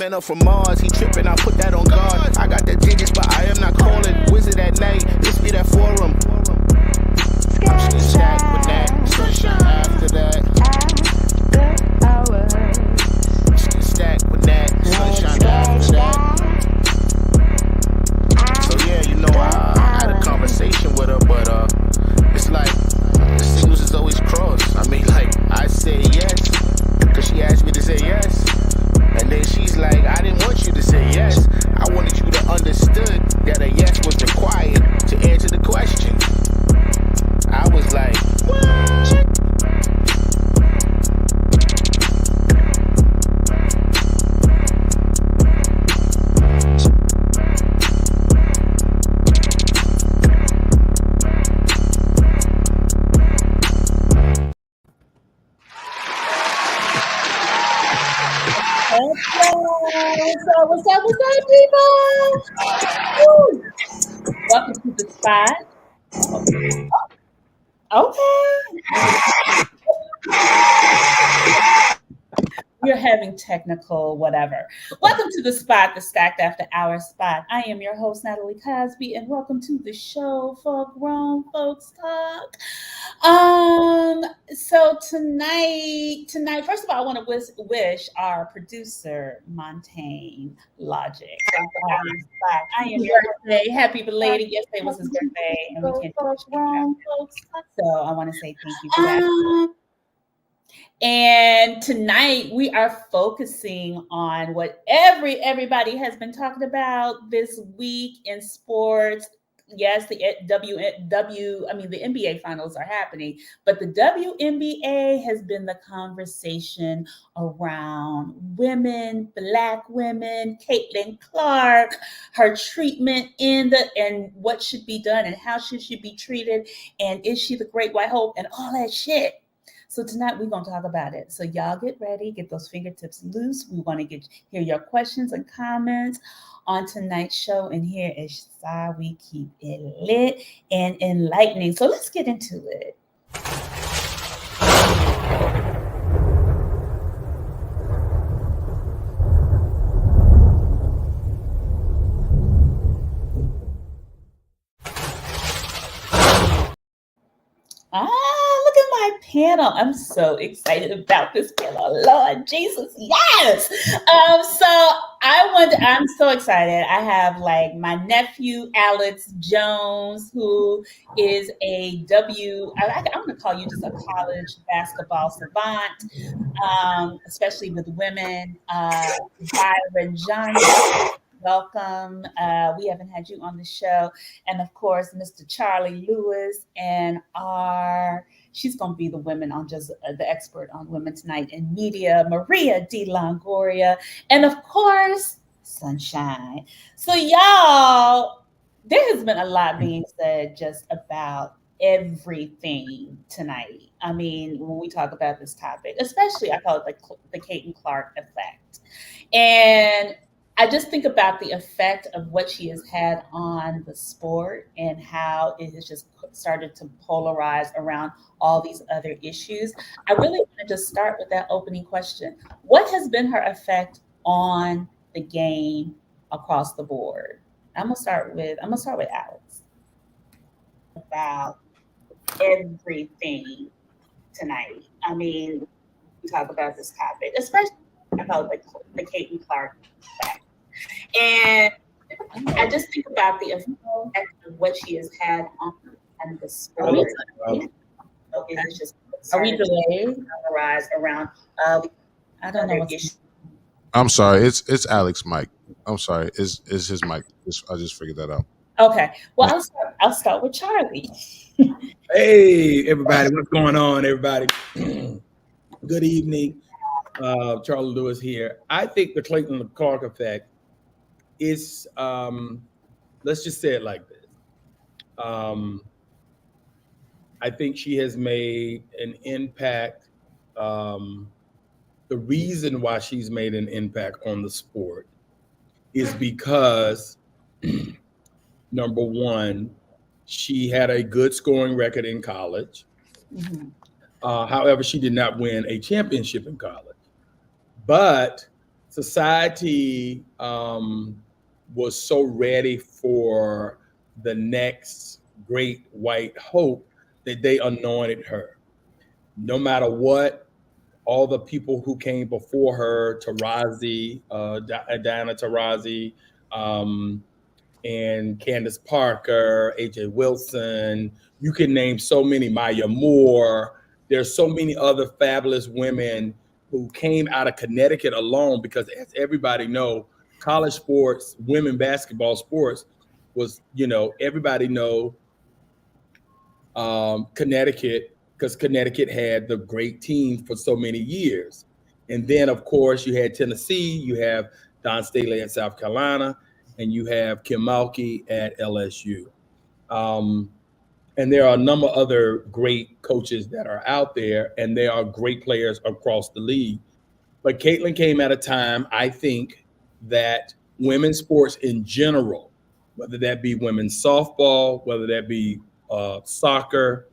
Men up from Mars, he tripping, I put that on guard. I got the digits, but I am not calling. Wizard at night, this be that forum. I'm shooting Shaq with that. Sunshine after that. Shooting Stack with that. Sunshine after that. So yeah, you know, I had a conversation with her, but it's like the signals is always crossed. I mean, like, I say yes, cause she asked me to say yes. And then she's like, I didn't want you to say yes. I wanted you to understood that a yes was required to answer the question. I was like, what? So what's up, people? Woo. Welcome to the spot. Okay. We're having technical whatever. Welcome to the spot, the Stacked After Hours spot. I am your host, Natalie Cosby, and welcome to the show for Grown Folks Talk. So tonight, first of all, I want to wish our producer, Montaigne Logic. I am your birthday. Happy belated. Yesterday was his birthday, and we can't do grown folks. So I want to say thank you for that. And tonight we are focusing on what everybody has been talking about this week in sports. Yes, the NBA finals are happening, but the WNBA has been the conversation around women, Black women, Caitlin Clark, her treatment and what should be done and how she should be treated, and is she the great white hope and all that shit. So tonight we're going to talk about it. So y'all get ready, get those fingertips loose. We want to hear your questions and comments on tonight's show. And here is how we keep it lit and enlightening. So let's get into it. Look at my panel. I'm so excited about this panel. Lord Jesus, yes. I'm so excited. I have like my nephew, Alex Jones, who is I'm going to call you just a college basketball savant, especially with women. Byron Johnson. Welcome. We haven't had you on the show. And of course, Mr. Charlie Lewis and she's going to be the expert on women tonight in media, Maria De Longoria, and of course, Sunshine. So y'all, there has been a lot being said just about everything tonight. I mean, when we talk about this topic, especially I call it the Caitlin Clark effect. And I just think about the effect of what she has had on the sport and how it has just started to polarize around all these other issues. I really want to just start with that opening question. What has been her effect on the game across the board? I'm gonna start with Alex. About everything tonight. I mean, we talk about this topic, especially about the Caitlin Clark effect. And I just think about the effect of what she has had on the sport. It's just are we delayed? Rise around. I don't know. I'm sorry. It's Alex's mic. I'm sorry. It's his mic. I just figured that out. Okay. Well, I'll start with Charlie. Hey, everybody. What's going on, everybody? Good evening. Charlie Lewis here. I think the Caitlin Clark effect is, let's just say it like this. I think she has made an impact. The reason why she's made an impact on the sport is because, number one, she had a good scoring record in college. Mm-hmm. However, she did not win a championship in college. But society was so ready for the next great white hope that they anointed her. No matter what, all the people who came before her, Tarazi, Diana Taurasi, um, and Candace Parker, AJ Wilson. You can name so many, Maya Moore. There's so many other fabulous women who came out of Connecticut alone because, as everybody know, college sports, women basketball sports was, everybody know Connecticut, because Connecticut had the great teams for so many years. And then, of course, you had Tennessee, you have Don Staley at South Carolina, and you have Kim Mulkey at LSU. Um, and there are a number of other great coaches that are out there, and there are great players across the league. But Caitlin came at a time, I think, that women's sports in general, whether that be women's softball, whether that be soccer,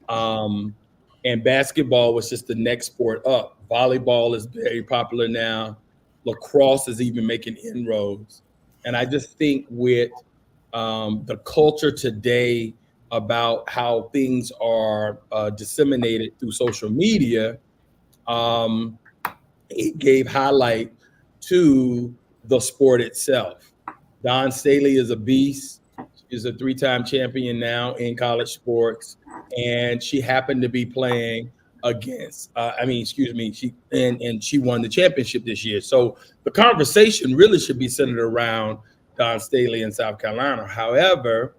um, and basketball was just the next sport up. Volleyball is very popular now. Lacrosse is even making inroads. And I just think with the culture today about how things are disseminated through social media, um, it gave highlight to the sport itself. Don Staley is a beast. She's a three-time champion now in college sports, and she happened to be playing against. She won the championship this year. So the conversation really should be centered around Don Staley in South Carolina. However,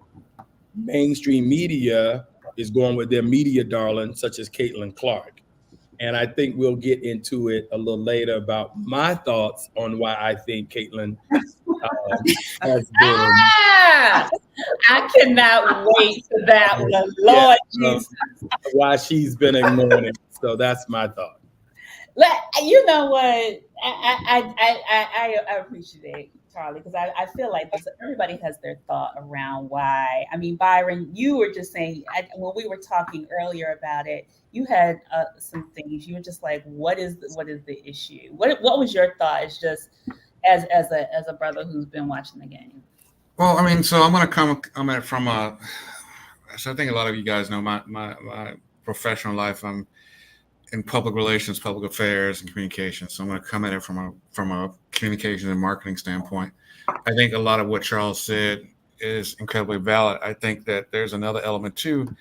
mainstream media is going with their media darlings, such as Caitlin Clark. And I think we'll get into it a little later about my thoughts on why I think Caitlin has been. I cannot wait for that one, Lord Jesus. Why she's been ignored. So that's my thought. You know what? I appreciate Charlie, because I feel like everybody has their thought around why. I mean, Byron, you were just saying when we were talking earlier about it, you had some things. You were just like, what is the issue? What was your thought? It's just as a brother who's been watching the game. Well, I mean, so I'm going to come at it from so I think a lot of you guys know my professional life. I'm in public relations, public affairs, and communications. So I'm going to come at it from a communications and marketing standpoint. I think a lot of what Charles said is incredibly valid. I think that there's another element too.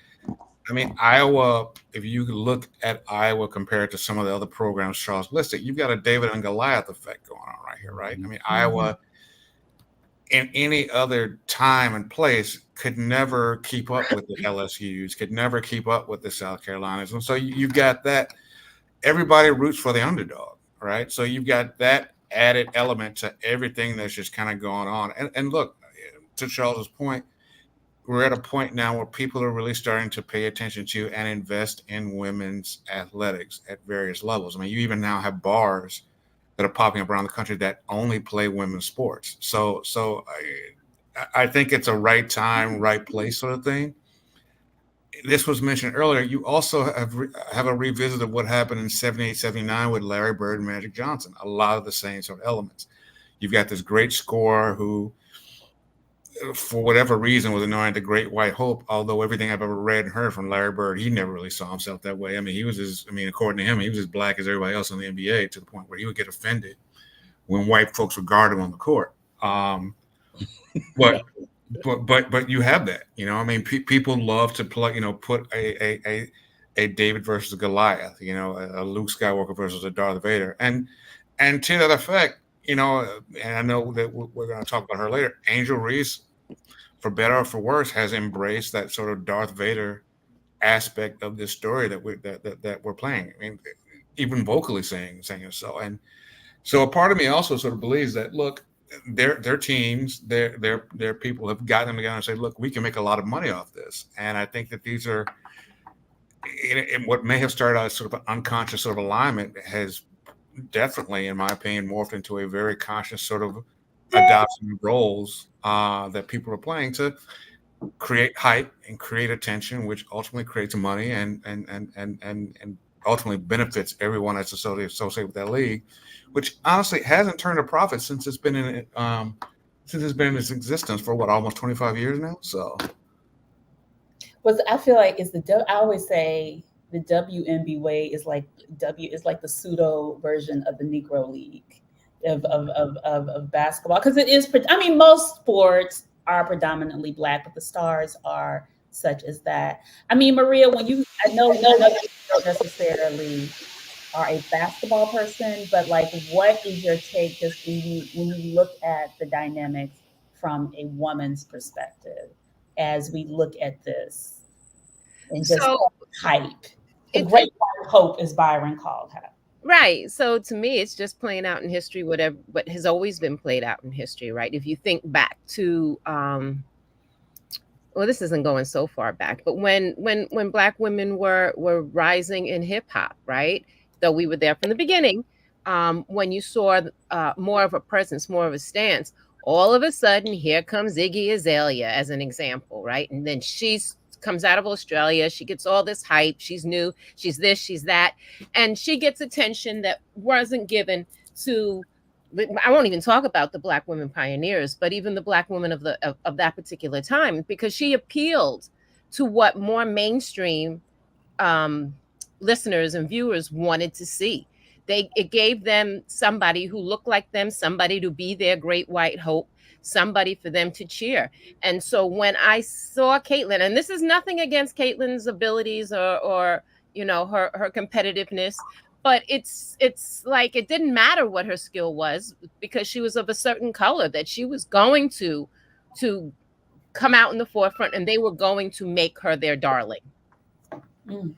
I mean, Iowa, if you look at Iowa compared to some of the other programs Charles listed, you've got a David and Goliath effect going on right here, right? I mean, Iowa in any other time and place could never keep up with the LSUs, could never keep up with the South Carolinas. And so you've got that. Everybody roots for the underdog, right? So you've got that added element to everything that's just kind of going on. And look, to Charles's point, we're at a point now where people are really starting to pay attention to and invest in women's athletics at various levels. I mean, you even now have bars that are popping up around the country that only play women's sports. So I think it's a right time, right place sort of thing. This was mentioned earlier. You also have a revisit of what happened in 78, 79 with Larry Bird and Magic Johnson. A lot of the same sort of elements. You've got this great scorer who, for whatever reason, was anointed the Great White Hope. Although everything I've ever read and heard from Larry Bird, he never really saw himself that way. I mean, according to him, he was as black as everybody else in the NBA, to the point where he would get offended when white folks would guard him on the court. But you have that, I mean, people love to play, put a David versus Goliath, a Luke Skywalker versus a Darth Vader. And to that effect, and I know that we're going to talk about her later, Angel Reese, for better or for worse, has embraced that sort of Darth Vader aspect of this story that we're playing. I mean, even vocally saying it so. And so a part of me also sort of believes that, look, their teams, their people have gotten them together and say, look, we can make a lot of money off this. And I think that these are, in what may have started out as sort of an unconscious sort of alignment, has definitely, in my opinion, morphed into a very conscious sort of adoption of roles that people are playing to create hype and create attention, which ultimately creates money and ultimately benefits everyone that's associated with that league, which honestly hasn't turned a profit since it's been in its existence for almost 25 years now. So, I feel like I always say the WNBA is like the pseudo version of the Negro League of basketball, because it is. I mean, most sports are predominantly Black, but the stars are such as that. I mean, Maria, I know you don't necessarily are a basketball person, but like, what is your take just when you look at the dynamics from a woman's perspective as we look at this and just So hype? The it's great white hope, as Byron called her. right. So to me, it's just playing out in history, what has always been played out in history, right? If you think back to, well, this isn't going so far back, but when Black women were rising in hip hop, right? Though we were there from the beginning, when you saw more of a presence, more of a stance, all of a sudden, here comes Iggy Azalea as an example, right? And then comes out of Australia. She gets all this hype. She's new. She's this, she's that. And she gets attention that wasn't given to, I won't even talk about the Black women pioneers, but even the Black women of that particular time, because she appealed to what more mainstream listeners and viewers wanted to see. It gave them somebody who looked like them, somebody to be their great white hope, somebody for them to cheer. And so when I saw Caitlin, and this is nothing against Caitlin's abilities or her competitiveness, but it's like it didn't matter what her skill was, because she was of a certain color that she was going to come out in the forefront, and they were going to make her their darling. Okay.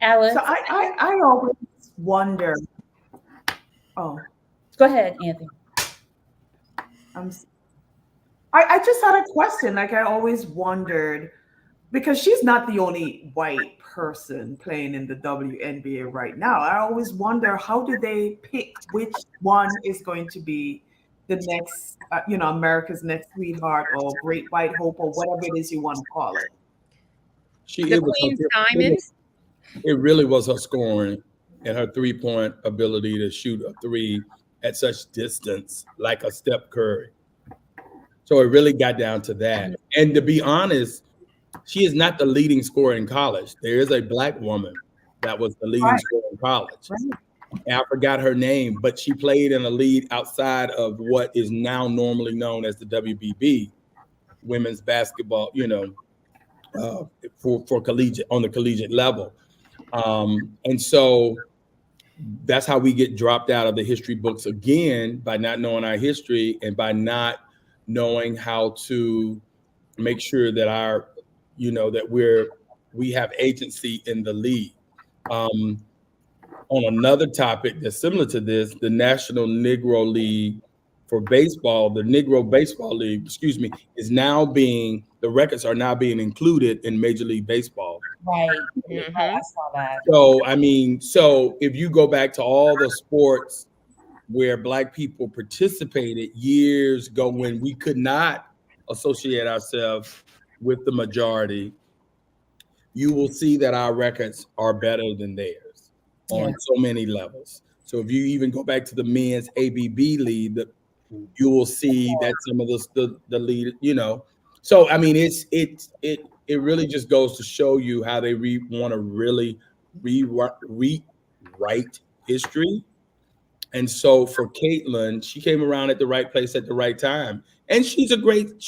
Alex? So I always wonder. Oh, go ahead, Anthony. I just had a question. Like, I always wondered, because she's not the only white person playing in the WNBA right now. I always wonder, how do they pick which one is going to be the next, America's next sweetheart or great white hope or whatever it is you want to call it? It really was her scoring and her 3-point ability to shoot a 3 at such distance, like a Steph Curry. So it really got down to that. And to be honest, she is not the leading scorer in college. There is a Black woman that was the leading scorer in college. Right. And I forgot her name, but she played in a league outside of what is now normally known as the WBB, women's basketball, for collegiate, on the collegiate level. And so that's how we get dropped out of the history books again, by not knowing our history and by not knowing how to make sure that that we have agency in the league. On another topic that's similar to this, the National Negro League for baseball, the Negro Baseball League, is now the records are now being included in Major League Baseball. Right. Mm-hmm. I saw that. So if you go back to all the sports where Black people participated years ago, when we could not associate ourselves with the majority, you will see that our records are better than theirs on so many levels. So if you even go back to the men's ABB league, you will see that some of the lead, So I mean, it really just goes to show you how they want to really rewrite history. And so for Caitlin, she came around at the right place at the right time, and she's a great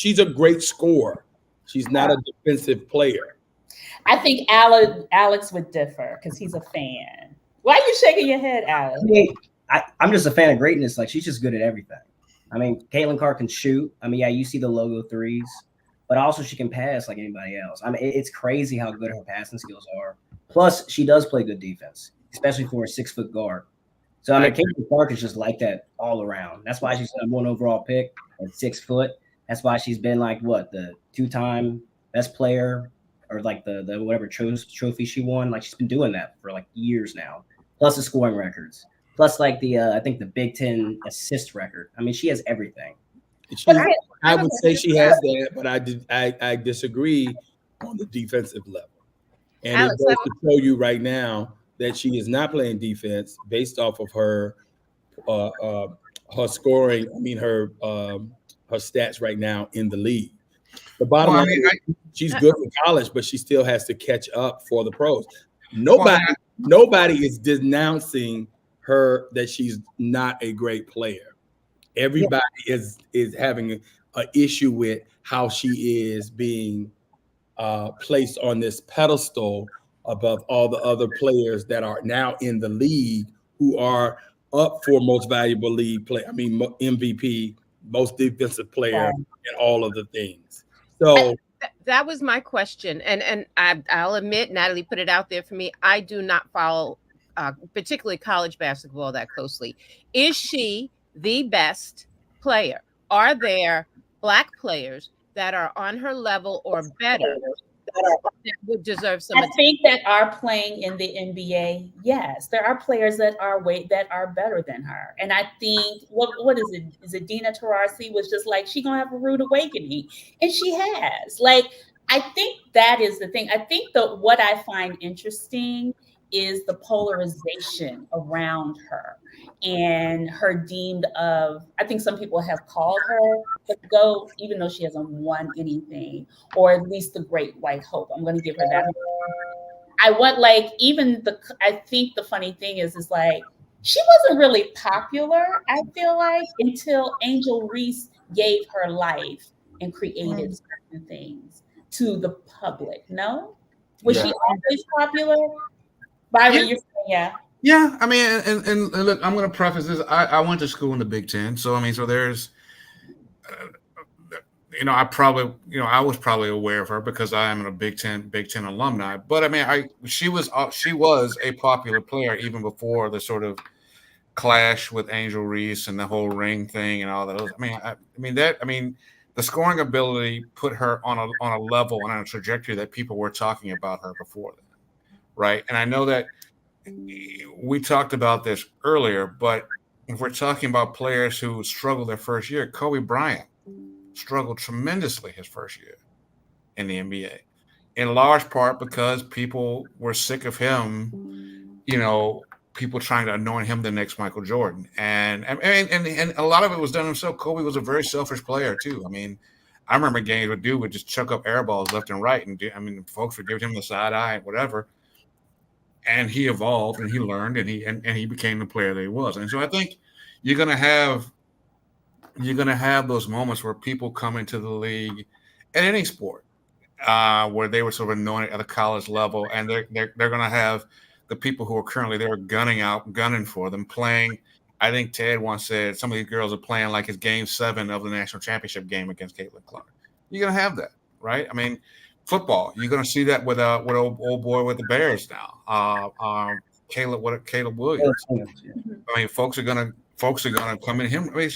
scorer. She's not a defensive player. I think Alex would differ because he's a fan. Why are you shaking your head, Alex? I'm just a fan of greatness. Like, she's just good at everything. I mean, Caitlin Clark can shoot. I mean, yeah, you see the logo threes, but also she can pass like anybody else. I mean, it's crazy how good her passing skills are. Plus, she does play good defense, especially for a 6-foot guard. So, I mean, Caitlin Clark is just like that all around. That's why she's the #1 overall pick at 6 foot. That's why she's been like, the 2-time best player, or like the whatever trophy she won. Like, she's been doing that for like years now. Plus the scoring records. Plus like I think the Big Ten assist record. I mean, she has everything. I would say she has that, but I disagree on the defensive level. And Alex, it goes to show you right now that she is not playing defense based off of her scoring. I mean, her stats right now in the league. The bottom line is she's good for college, but she still has to catch up for the pros. Nobody is denouncing her that she's not a great player. Everybody is having an issue with how she is being placed on this pedestal above all the other players that are now in the league who are up for most valuable league play. I mean, MVP, most defensive player, and all of the things. So that was my question, and I'll admit, Natalie put it out there for me. I do not follow, particularly college basketball, that closely. Is she the best player? Are there Black players that are on her level or better that would deserve some attention? I think that are playing in the NBA. Yes, there are players that are better than her. And I think what is it? Is it Dina Taurasi was just like, she gonna have a rude awakening, and she has. Like, I think that is the thing. I think that what I find interesting is the polarization around her and her deemed of, I think some people have called her the GOAT, even though she hasn't won anything, or at least the great white hope. I'm going to give her that. I think the funny thing is like, she wasn't really popular, I feel like, until Angel Reese gave her life and created certain things to the public. No? Was she always popular? Byron, you're saying, yeah. I mean, and look, I'm going to preface this. I went to school in the Big Ten, so I mean, so there's, I was probably aware of her because I am a Big Ten alumni. But I mean, she was a popular player even before the sort of clash with Angel Reese and the whole ring thing and all those. I mean, the scoring ability put her on a level and on a trajectory that people were talking about her before then. Right. And I know that we talked about this earlier, but if we're talking about players who struggled their first year, Kobe Bryant struggled tremendously his first year in the NBA, in large part because people were sick of him, people trying to anoint him the next Michael Jordan. And a lot of it was done himself. Kobe was a very selfish player too. I mean, I remember games where dude would just chuck up air balls left and right. And folks would give him the side eye and whatever. And he evolved and he learned and he became the player that he was. And so I think you're gonna have those moments where people come into the league at any sport where they were sort of anointed at a college level, and they're gonna have the people who are currently there gunning for them playing. I think Ted once said some of these girls are playing like it's game 7 of the national championship game against Caitlin Clark. You're gonna have that, right? I mean, football, you're going to see that with old boy with the Bears now, Caleb Williams. I mean, folks are going to come in him. I mean,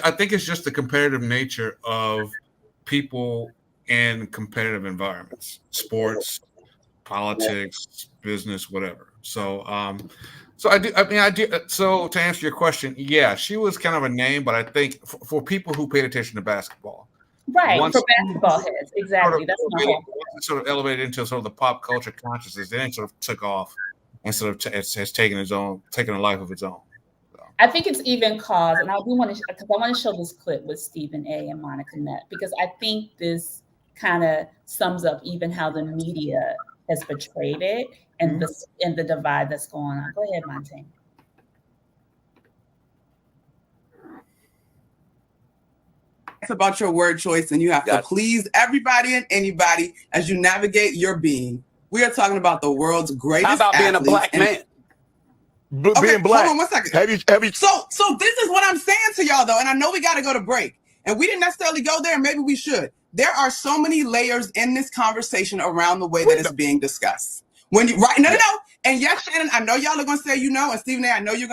I think it's just the competitive nature of people in competitive environments, sports, politics, business, whatever. So, so to answer your question, yeah, she was kind of a name, but I think for people who paid attention to basketball. Right, for basketball heads, exactly. That's my whole point. Sort of elevated into sort of the pop culture consciousness, then it sort of took off and sort of has taken a life of its own. So. I think it's even caused, and I do want to, because I want to show this clip with Stephen A. and Monica Nett, because I think this kind of sums up even how the media has portrayed it and the divide that's going on. Go ahead, Montaigne. It's about your word choice, and you have to please everybody and anybody as you navigate your being. We are talking about the world's greatest. How about being a Black man? Being Black. Hold on 1 second. So this is what I'm saying to y'all, though, and I know we got to go to break, and we didn't necessarily go there, and maybe we should. There are so many layers in this conversation around the way that it's being discussed. No. And yes, Shannon, I know y'all are going to say and Stephen A., I know you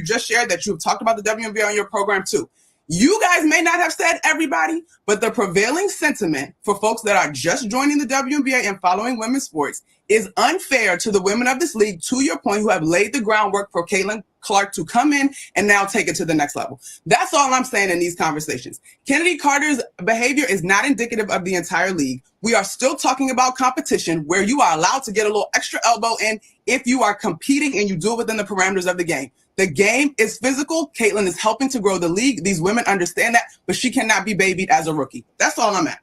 just shared that you've talked about the WNBA on your program too. You guys may not have said everybody, but the prevailing sentiment for folks that are just joining the WNBA and following women's sports is unfair to the women of this league, to your point, who have laid the groundwork for Caitlin Clark to come in and now take it to the next level. That's all I'm saying in these conversations. Kennedy Carter's behavior is not indicative of the entire league. We are still talking about competition where you are allowed to get a little extra elbow in if you are competing and you do it within the parameters of the game. The game is physical. Caitlin is helping to grow the league. These women understand that, but she cannot be babied as a rookie. That's all I'm at.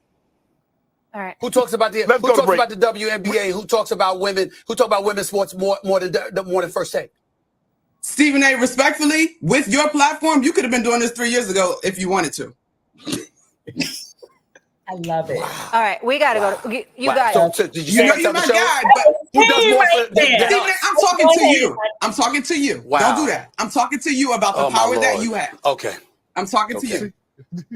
All right. Who talks about the WNBA? Who talks about women? Who talk about women's sports more than First Take? Stephen A., respectfully, with your platform, you could have been doing this 3 years ago if you wanted to. I love it. Wow. All right, we got to go. You guys. So, did you You're my guy, but who does more than Stephen A., I'm talking to you. I'm talking to you. Wow. Don't do that. I'm talking to you about the power that you have. Okay. I'm talking to you.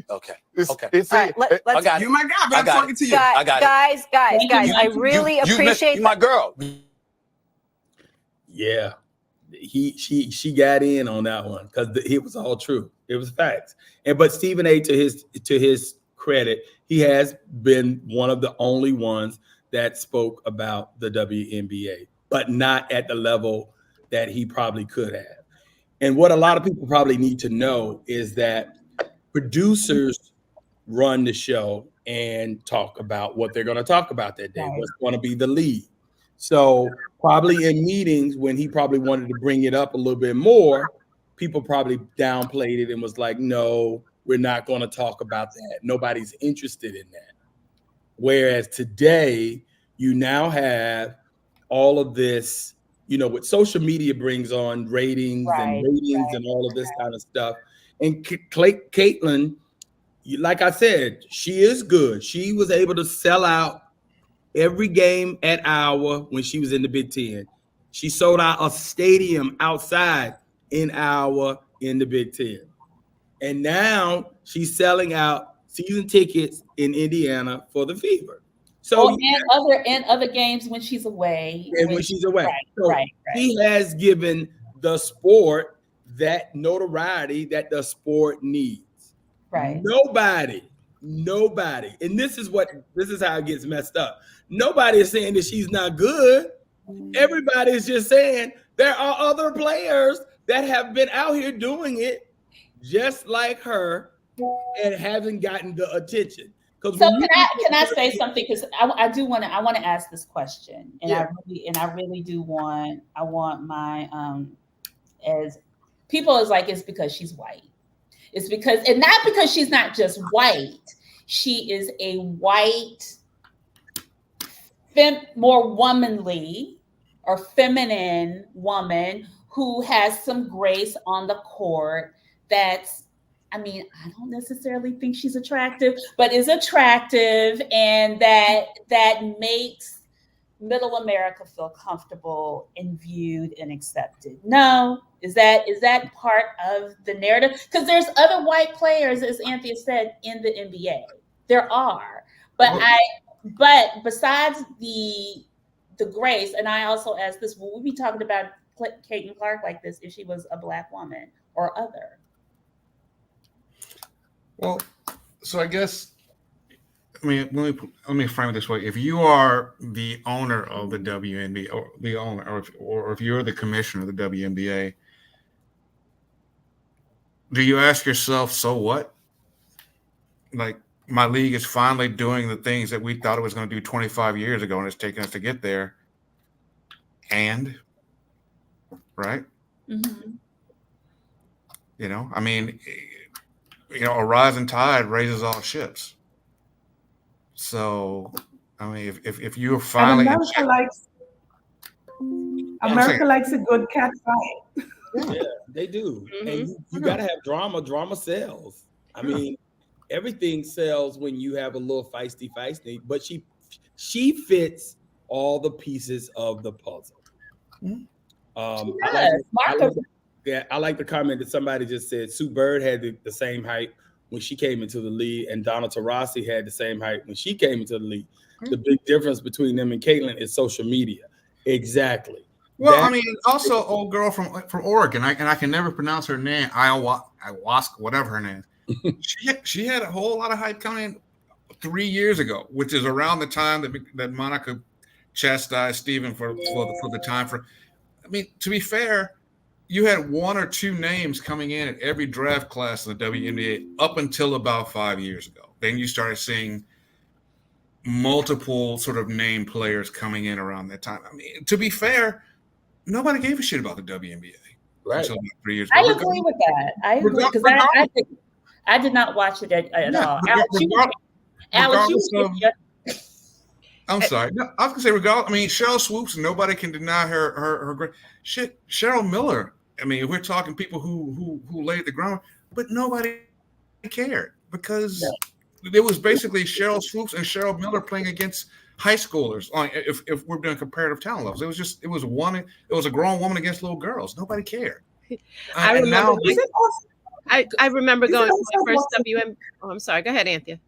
Okay. It's all right, I got you, my guy, but I'm talking to you. I got guys, I really appreciate you my girl. Yeah, she got in on that one because it was all true. It was facts. But Stephen A., to his credit, he has been one of the only ones that spoke about the WNBA, but not at the level that he probably could have. And what a lot of people probably need to know is that producers run the show and talk about what they're going to talk about that day, what's going to be the lead. So probably in meetings when he probably wanted to bring it up a little bit more, people probably downplayed it and was like, no, we're not going to talk about that. Nobody's interested in that. Whereas today, you now have all of this, what social media brings on ratings and all of this kind of stuff. And Caitlin, like I said, she is good. She was able to sell out every game at Iowa when she was in the Big Ten. She sold out a stadium outside in Iowa in the Big Ten. And now she's selling out season tickets in Indiana for the Fever. So and other games when she's away. When she's away. Right. She has given the sport that notoriety that the sport needs. Right. Nobody. And this is how it gets messed up. Nobody is saying that she's not good. Everybody is just saying there are other players that have been out here doing it just like her and haven't gotten the attention. So can I say something? Because I want to ask this question, and I really do want my as people is like, it's because she's white. It's because, and not because she's not just white. She is a white, more womanly or feminine woman who has some grace on the court. I don't necessarily think she's attractive, but is attractive, and that makes Middle America feel comfortable and viewed and accepted. No, is that part of the narrative? Because there's other white players, as Anthea said, in the NBA. There are, but besides the grace, and I also asked this: will we be talking about Caitlin Clark like this if she was a Black woman or other? Well, so I guess, let me frame it this way. If you are the owner of the WNBA, or the owner, or if you're the commissioner of the WNBA, do you ask yourself, so what? Like, my league is finally doing the things that we thought it was going to do 25 years ago, and it's taken us to get there. And, right? Mm-hmm. A rising tide raises all ships. So, if you're finally America likes a good cat fight. Yeah, they do. Mm-hmm. And you got to have drama. Drama sells. Everything sells when you have a little feisty. But she fits all the pieces of the puzzle. Mm-hmm. I like the comment that somebody just said. Sue Bird had the same height when she came into the league, and Donna Taurasi had the same height when she came into the league. Mm-hmm. The big difference between them and Caitlin is social media. Exactly. Well, also old girl from Oregon, and I can never pronounce her name. Ayahuasca, whatever her name. she had a whole lot of hype coming 3 years ago, which is around the time that Monica chastised Stephen for the time for. To be fair, you had one or two names coming in at every draft class in the WNBA up until about 5 years ago. Then you started seeing multiple sort of name players coming in around that time. I mean, to be fair, nobody gave a shit about the WNBA until about 3 years ago. I agree with that. I agree because I did not watch it at all. Alex, I'm sorry. No, I was gonna say regardless. I mean, Cheryl Swoops, nobody can deny her great shit. Cheryl Miller. I mean, we're talking people who laid the ground, but nobody cared because it was basically Cheryl Swoops and Cheryl Miller playing against high schoolers. If we're doing comparative talent levels, it was a grown woman against little girls. Nobody cared. I remember going to my first WM. Oh, I'm sorry. Go ahead, Anthea.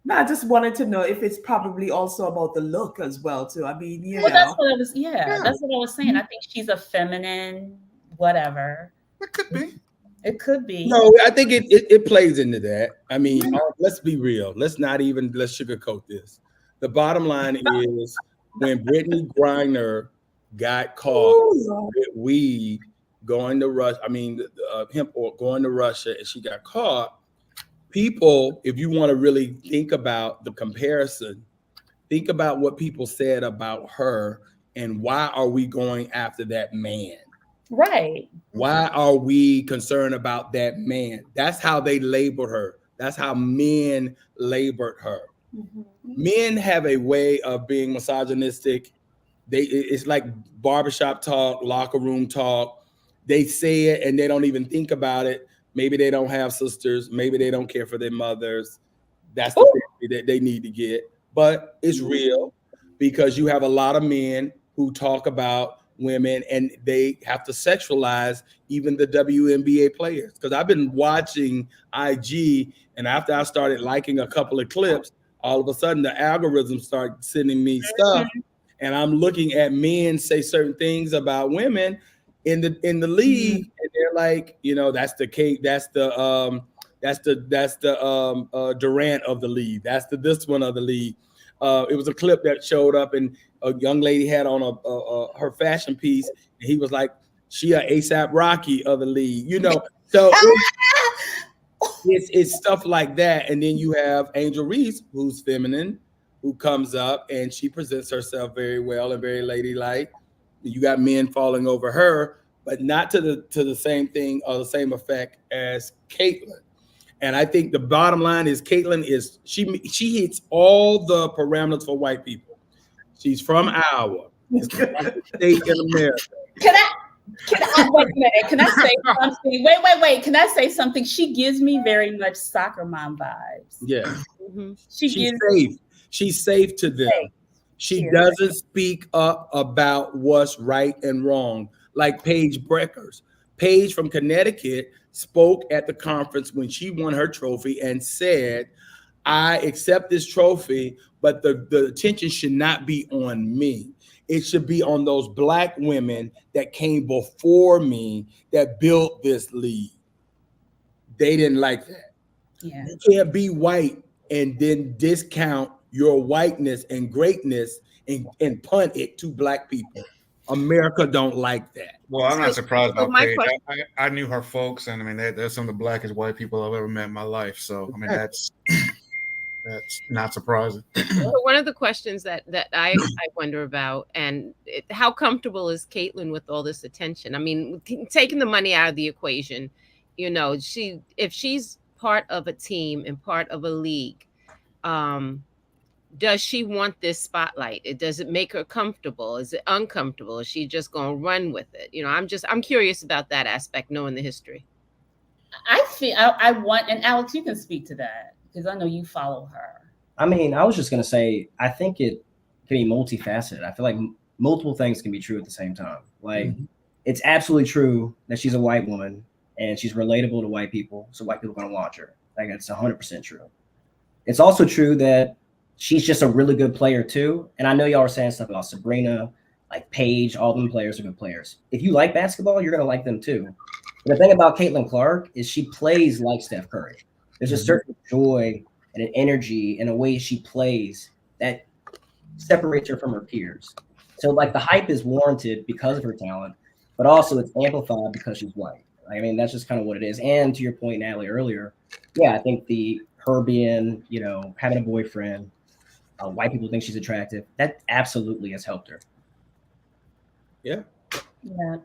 No, I just wanted to know if it's probably also about the look as well, too. I mean, that's what I was. That's what I was saying. I think she's a feminine, whatever. It could be. It could be. No, I think it plays into that. I mean, let's be real. Let's sugarcoat this. The bottom line is when Brittany Griner got caught with weed going to Russia, hemp or going to Russia, and she got caught. People, if you want to really think about the comparison, think about what people said about her and why are we going after that man? Right. Why are we concerned about that man? That's how they labeled her. That's how men labored her. Mm-hmm. Men have a way of being misogynistic. It's like barbershop talk, locker room talk. They say it and they don't even think about it. Maybe they don't have sisters. Maybe they don't care for their mothers. That's the therapy that they need to get. But it's real because you have a lot of men who talk about women and they have to sexualize even the WNBA players. Because I've been watching IG, and after I started liking a couple of clips, all of a sudden the algorithm started sending me stuff, and I'm looking at men say certain things about women in the league, and they're like, that's the Durant of the league. That's the this one of the league. It was a clip that showed up, and a young lady had on her fashion piece, and he was like, "She a ASAP Rocky of the league," So it's stuff like that. And then you have Angel Reese, who's feminine, who comes up and she presents herself very well and very ladylike. You got men falling over her, but not to the same thing or the same effect as Caitlyn. And I think the bottom line is Caitlyn is she hits all the parameters for white people. She's from Iowa. It's the whitest state in America. Can I wait a minute? Can I say something? Wait. Can I say something? She gives me very much soccer mom vibes. Yeah. Mm-hmm. She's safe. She's safe to them. She doesn't speak up about what's right and wrong, like Paige Breckers. Paige from Connecticut spoke at the conference when she won her trophy and said, I accept this trophy, but the attention should not be on me. It should be on those Black women that came before me that built this league. They didn't like that. Yeah. You can't be white and then discount your whiteness and greatness and punt it to Black people. America don't like that. Well, I'm not surprised about Paige. I knew her folks, and I mean, they're some of the blackest white people I've ever met in my life. So, I mean, that's not surprising. So one of the questions that I wonder about, and how comfortable is Caitlyn with all this attention? I mean, taking the money out of the equation, if she's part of a team and part of a league, does she want this spotlight? Does it make her comfortable? Is it uncomfortable? Is she just going to run with it? I'm curious about that aspect, knowing the history. I feel I want, and Alex, you can speak to that because I know you follow her. I mean, I was just going to say, I think it can be multifaceted. I feel like multiple things can be true at the same time. Like, it's absolutely true that she's a white woman and she's relatable to white people, so white people are going to watch her. Like, it's 100% true. It's also true that she's just a really good player too. And I know y'all are saying stuff about Sabrina, like Paige, all them players are good players. If you like basketball, you're going to like them too. But the thing about Caitlin Clark is she plays like Steph Curry. There's a certain joy and an energy and a way she plays that separates her from her peers. So like the hype is warranted because of her talent. but also it's amplified because she's white. I mean, that's just kind of what it is. And to your point, Natalie, earlier, yeah, I think her being, having a boyfriend, white people think she's attractive. That absolutely has helped her. Yeah. Yeah,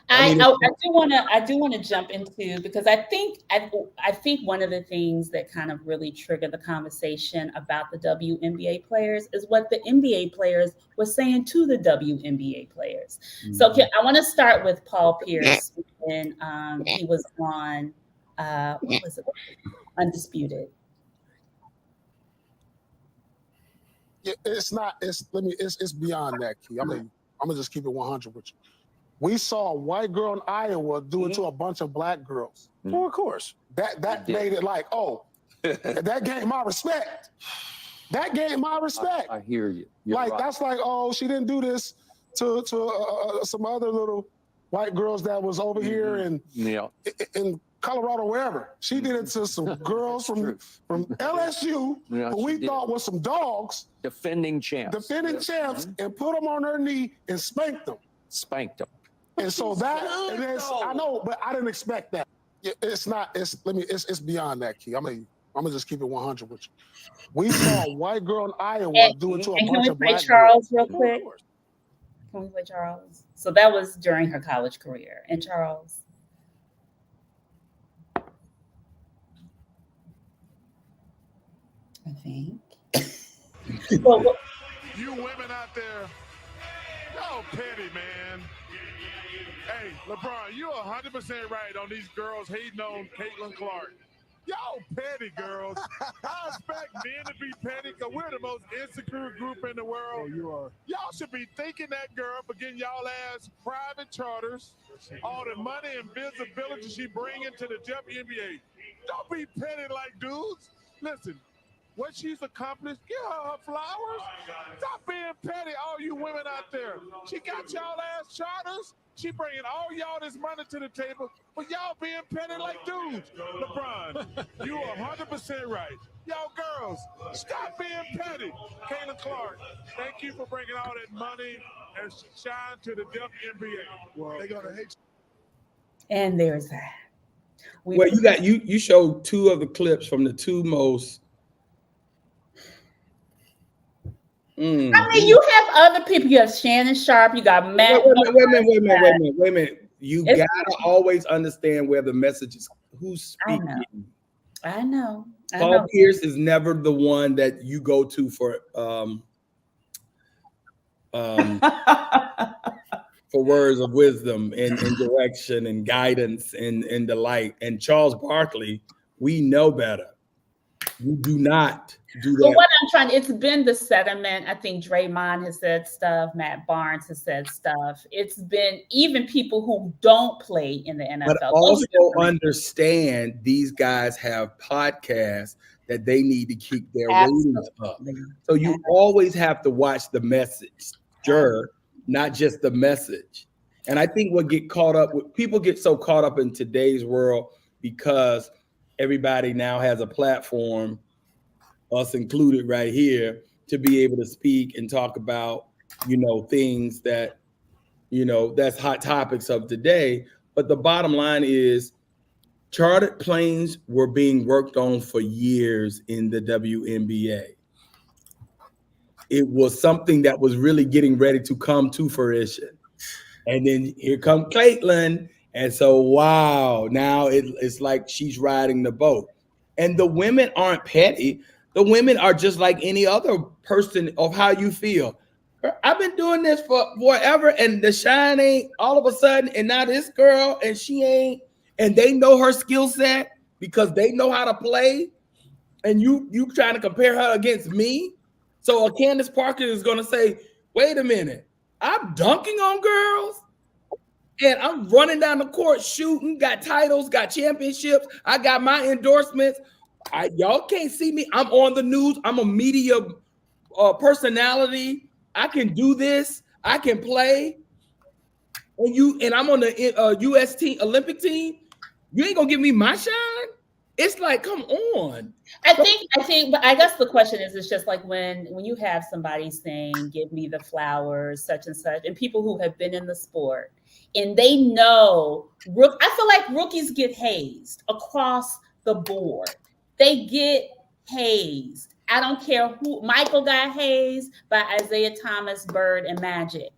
I do want to jump into, because I think one of the things that kind of really triggered the conversation about the WNBA players is what the NBA players were saying to the WNBA players. Mm-hmm. So I want to start with Paul Pierce when he was on what was it, Undisputed. Yeah, it's beyond that, Key. I mean, I'm gonna just keep it 100 with you. We saw a white girl in Iowa do it to a bunch of black girls. Well, of course. That made it like, oh, that gained my respect. That gained my respect. I hear you. That's like, oh, she didn't do this to some other little white girls that was over here in Colorado, wherever. She did it to some girls from LSU who we thought was some dogs. Defending champs. And put them on their knee and spanked them. And so I know, but I didn't expect that. It's beyond that, Key. I mean, I'm gonna just keep it 100 with you. We saw a white girl in Iowa do it to a bunch of black girls. Charles real quick? Can we play Charles? So that was during her college career. And Charles. I think. You women out there, y'all petty, man. Hey, LeBron, you're 100% right on these girls hating on Caitlin Clark. Y'all petty girls. I expect men to be petty because we're the most insecure group in the world. Oh, you are. Y'all should be thanking that girl for getting y'all ass private charters, all the money and visibility she bringing to the WNBA. Don't be petty like dudes. Listen, what she's accomplished, give her flowers. Stop being petty, all you women out there. She got y'all ass charters. She bringing all y'all this money to the table, but y'all being petty like dudes. LeBron, you are 100% right. Y'all girls, stop being petty. Caitlin Clark, thank you for bringing all that money and shine to the WNBA. Well, they're gonna hate you. And there's that. You showed two of the clips from the two most. I mean, you have other people. You have Shannon Sharp. You got Matt. Wait a minute. You gotta always understand where the message is. Who's speaking? I know. Paul Pierce is never the one that you go to for words of wisdom and direction and guidance and the light. And Charles Barkley, we know better. You do not do that. But what it's been the sediment. I think Draymond has said stuff. Matt Barnes has said stuff. It's been even people who don't play in the NFL. But also understand these guys have podcasts that they need to keep their ratings up. So you always have to watch the message, not just the message. And I think people get so caught up in today's world because everybody now has a platform, us included right here, to be able to speak and talk about, things that, that's hot topics of today. But the bottom line is chartered planes were being worked on for years in the WNBA. It was something that was really getting ready to come to fruition. And then here comes Caitlin. And so, wow, now it's like she's riding the boat. And the women aren't petty. The women are just like any other person of how you feel. I've been doing this for forever, and the shine ain't all of a sudden, and now this girl, and she ain't, and they know her skill set because they know how to play, and you trying to compare her against me? So a Candace Parker is going to say, wait a minute, I'm dunking on girls? And I'm running down the court shooting, got titles, got championships. I got my endorsements. Y'all can't see me. I'm on the news. I'm a media personality. I can do this. I can play. And I'm on the U.S. team, Olympic team. You ain't gonna give me my shine. It's like, come on. I think, but I guess the question is, it's just like when you have somebody saying, "Give me the flowers," such and such, and people who have been in the sport and they know. I feel like rookies get hazed across the board. They get hazed. I don't care who. Michael got hazed by Isaiah Thomas, Bird, and Magic.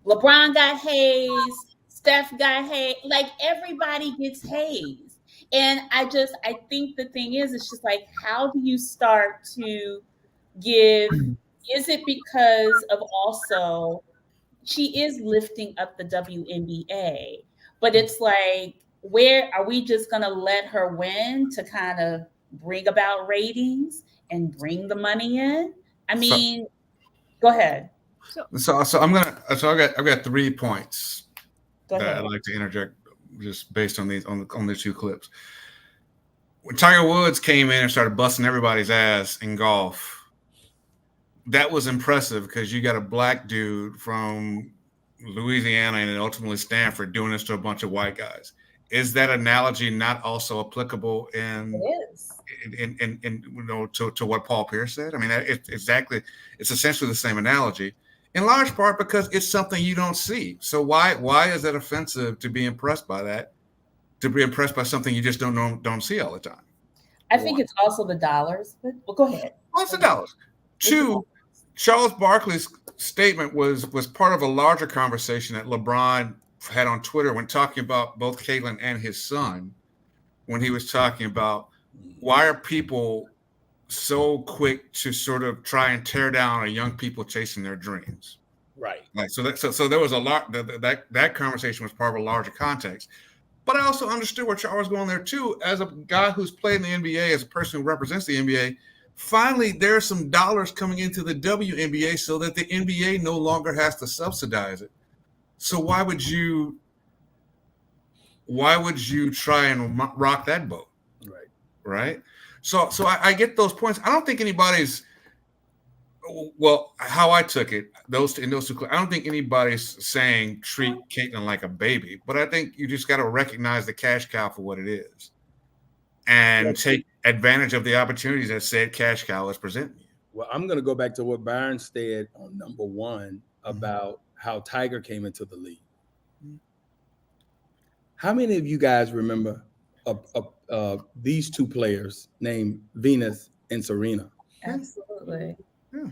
LeBron got hazed. Steph got hazed. Like everybody gets hazed. And I think the thing is, it's just like, how do you start to give? Is it because of also she is lifting up the WNBA, but it's like, where are we just going to let her win to kind of bring about ratings and bring the money in? I mean, go ahead. So I've got 3 points that I'd like to interject just based on these two clips. When Tiger Woods came in and started busting everybody's ass in golf, that was impressive because you got a black dude from Louisiana and ultimately Stanford doing this to a bunch of white guys. Is that analogy not also applicable to what Paul Pierce said? I mean, it's essentially the same analogy, in large part because it's something you don't see. So why is that offensive to be impressed by that? To be impressed by something you just don't see all the time? I think it's also the dollars. But go ahead. What's the dollars? 2, Charles Barkley's statement was part of a larger conversation that LeBron had on Twitter when talking about both Caitlin and his son, when he was talking about why are people so quick to sort of try and tear down young people chasing their dreams. Right. Like so there was a lot that conversation was part of a larger context. But I also understood where Charles was going there too. As a guy who's played in the NBA, as a person who represents the NBA, finally there's some dollars coming into the WNBA so that the NBA no longer has to subsidize it. So why would you try and rock that boat? Right. So I get those points. I don't think anybody's. Well, how I took it, those two, I don't think anybody's saying treat Caitlin like a baby, but I think you just got to recognize the cash cow for what it is, and take advantage of the opportunities that said cash cow is presenting you. Well, I'm going to go back to what Byron said on number 1 about how Tiger came into the league. How many of you guys remember these 2 players named Venus and Serena? Absolutely. Yeah.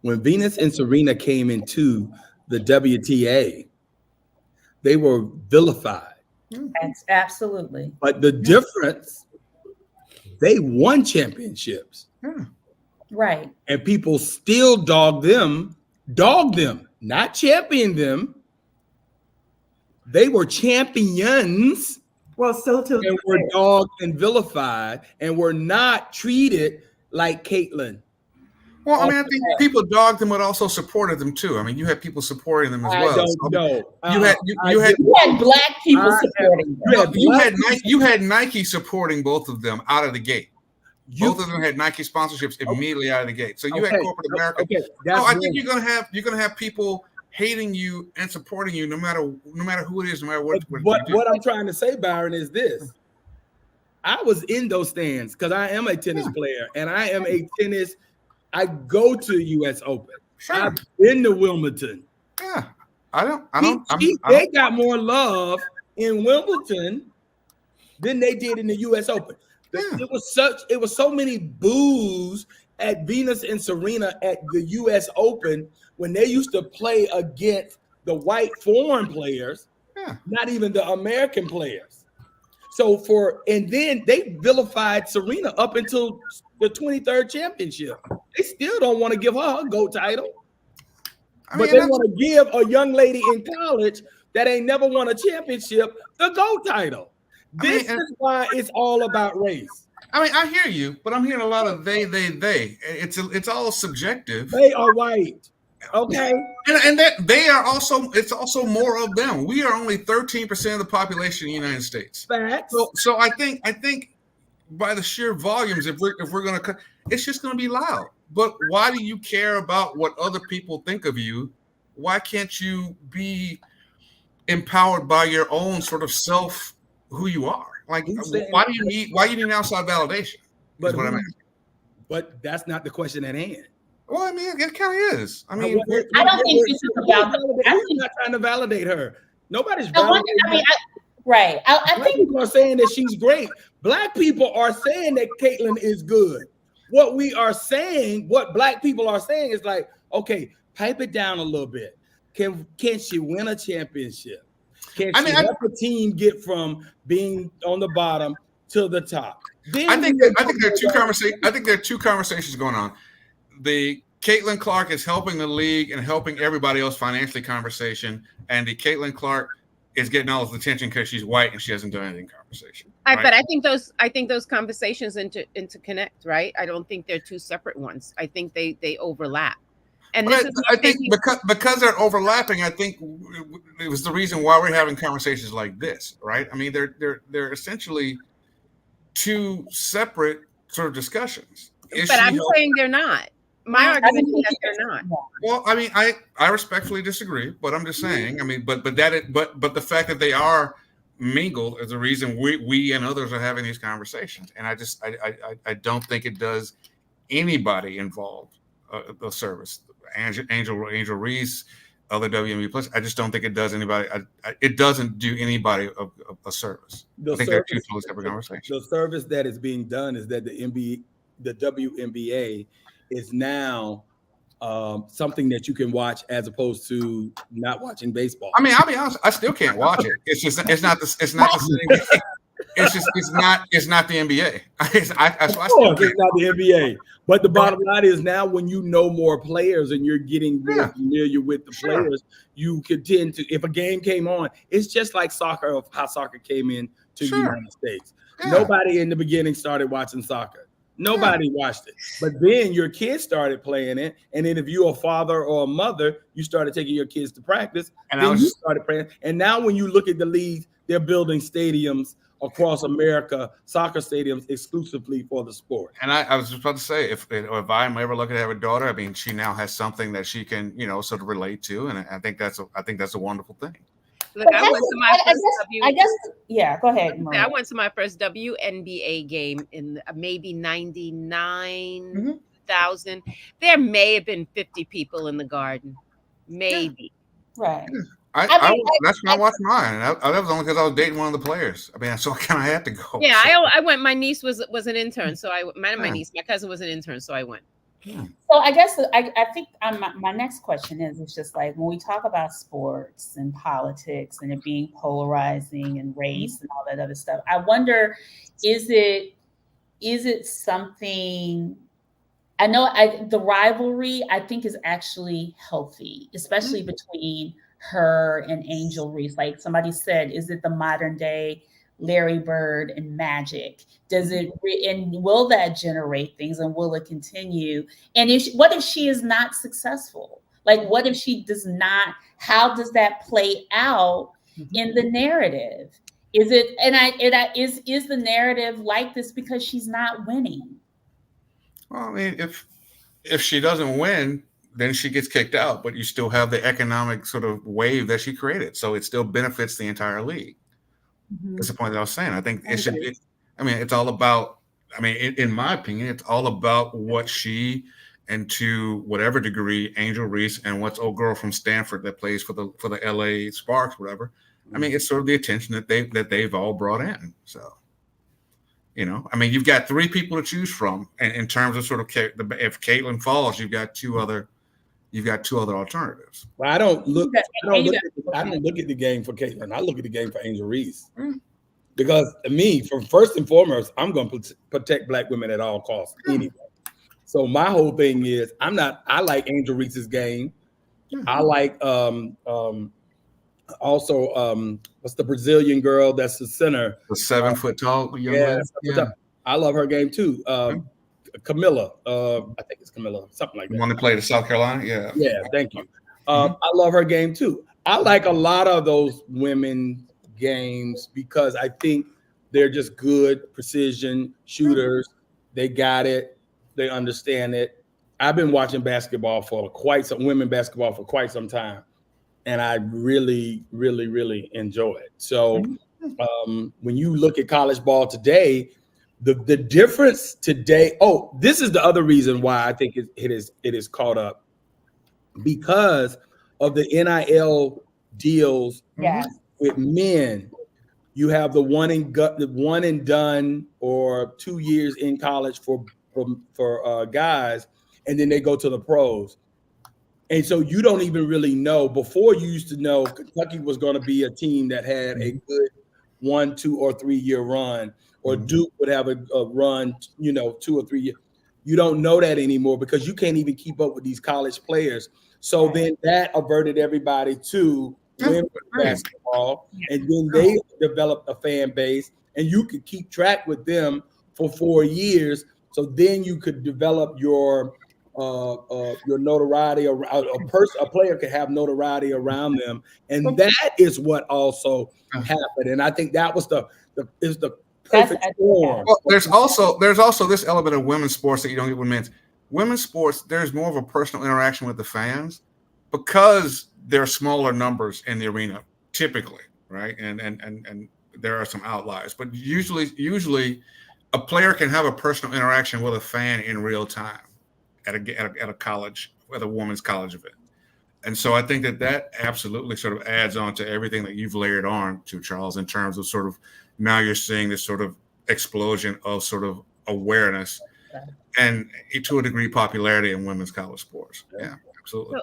When Venus and Serena came into the WTA, they were vilified. Absolutely. But the difference, they won championships. Right. And people still dog them, not champion them. They were champions. Well, so too. And were dogged and vilified and were not treated like Caitlin. Well, I mean, I think people dogged them, but also supported them too. I mean, you had people supporting them as well. I don't know. You had black people supporting them. You had Nike supporting both of them out of the gate. Both of them had Nike sponsorships immediately out of the gate. So you had corporate America. I think you're gonna have people hating you and supporting you no matter who it is, no matter what. What I'm trying to say, Byron, is this: I was in those stands because I am a tennis player, and I am a tennis. I go to U.S. Open. Sure. I've been to Wimbledon. Yeah, they got more love in Wimbledon than they did in the U.S. Open. Yeah. It was so many boos at Venus and Serena at the U.S. Open when they used to play against the white foreign players, not even the American players. And then they vilified Serena up until the 23rd championship. They still don't want to give her a GOAT title. But they want to give a young lady in college that ain't never won a championship the GOAT title. This is why it's all about race. I mean, I hear you, but I'm hearing a lot of they. It's all subjective. They are white. Okay. And that they are also, it's also more of them. We are only 13% of the population in the United States. Facts. So I think by the sheer volumes, if we're gonna cut, it's just gonna be loud. But why do you care about what other people think of you? Why can't you be empowered by your own sort of self, who you are? Like, why do you need outside validation? But that's not the question at hand. Well, I mean, it kind of is. I mean, I don't think this is about. I'm not trying to validate her. Nobody's validating. Right. I think people are saying that she's great. Black people are saying that Caitlyn is good. What we are saying, what Black people are saying, is like, okay, pipe it down a little bit. Can she win a championship? Can she help a team get from being on the bottom to the top? I think there are two conversations going on. The Caitlin Clark is helping the league and helping everybody else financially conversation, and the Caitlin Clark is getting all this attention because she's white and she hasn't done anything conversation. Right? But I think those conversations interconnect, right? I don't think they're two separate ones. I think they overlap. And I think because they're overlapping, I think it was the reason why we're having conversations like this, right? I mean, they're essentially two separate sort of discussions. But I'm saying they're not. My argument is that they're not. Well, I mean, I respectfully disagree, but I'm just saying. I mean, but the fact that they are mingled is the reason we and others are having these conversations, and I don't think it does anybody involved a service. Angel Reese, other WNBA players. I just don't think it does anybody. It doesn't do anybody a service. I think they're two totally separate conversations. The service that is being done is that the WNBA is now something that you can watch as opposed to not watching baseball. I mean, I'll be honest, I still can't watch it. It's not the same. It's not the NBA. It's not the NBA. But the bottom line is now when you know more players and you're getting more familiar with the players, you could tend to, if a game came on, it's just like soccer, of how soccer came in to the United States. Yeah. Nobody in the beginning started watching soccer. Nobody watched it. But then your kids started playing it. And then if you're a father or a mother, you started taking your kids to practice. And then you started playing. And now when you look at the leagues, they're building stadiums across America, soccer stadiums exclusively for the sport. And I was just about to say, if I'm ever lucky to have a daughter, I mean, she now has something that she can, sort of relate to. And I think that's a wonderful thing. Look, I went to my first go ahead, Maria. I went to my first WNBA game in maybe 99,000. There may have been 50 people in the Garden, maybe. Right. That's when I watched mine. That was only because I was dating one of the players. I mean, so I kind of had to go. Yeah, I went. My niece was an intern, so my cousin was an intern, so I went. So I guess I think my next question is just like when we talk about sports and politics and it being polarizing and race and all that other stuff, I wonder, is it something? I know the rivalry I think is actually healthy, especially between her and Angel Reese. Like somebody said, is it the modern day Larry Bird and Magic? Does it, and will that generate things, and will it continue? And what if she is not successful? Like, what if she does not? How does that play out in the narrative? Is it is the narrative like this because she's not winning? Well, I mean, if she doesn't win, then she gets kicked out, but you still have the economic sort of wave that she created, so it still benefits the entire league. That's the point that I was saying. I think it should be. I mean, it's all about. I mean, in my opinion, it's all about what she, and to whatever degree, Angel Reese and what's old girl from Stanford that plays for the LA Sparks, whatever. I mean, it's sort of the attention that they've all brought in. So, I mean, you've got three people to choose from, and in terms of sort of if Caitlyn falls, you've got two other alternatives. Well, I don't look at the game for Caitlyn. I look at the game for Angel Reese. Because to me, first and foremost, I'm going to protect Black women at all costs anyway. So my whole thing is I like Angel Reese's game. I like also what's the Brazilian girl that's the center? The 7 foot tall young lady. Yeah. I love her game too. Camilla, I think it's Camilla, something like that. The one that played at South Carolina? Yeah. Yeah, thank you. I love her game too. I like a lot of those women games because I think they're just good precision shooters. They got it. They understand it. I've been watching basketball women basketball for quite some time, and I really, really, really enjoy it. So when you look at college ball today, the difference today. Oh, this is the other reason why I think it is caught up, because of the NIL deals with men. You have the one and done or 2 years in college for guys, and then they go to the pros. And so you don't even really know. Before, you used to know Kentucky was going to be a team that had a good 1, 2, or 3 year run, or Duke would have a run, 2 or 3 years. You don't know that anymore because you can't even keep up with these college players. So then that averted everybody to women's basketball, and then they developed a fan base, and you could keep track with them for 4 years. So then you could develop your notoriety. A player could have notoriety around them, and that is what also happened. And I think that was the perfect storm. Well, there's also this element of women's sports that you don't get with men's. Women's sports, there's more of a personal interaction with the fans because there are smaller numbers in the arena, typically, right? And there are some outliers, but usually a player can have a personal interaction with a fan in real time at a college, at a women's college event. And so I think that absolutely sort of adds on to everything that you've layered on to, Charles, in terms of sort of now you're seeing this sort of explosion of sort of awareness and to a degree popularity in women's college sports. Yeah, absolutely.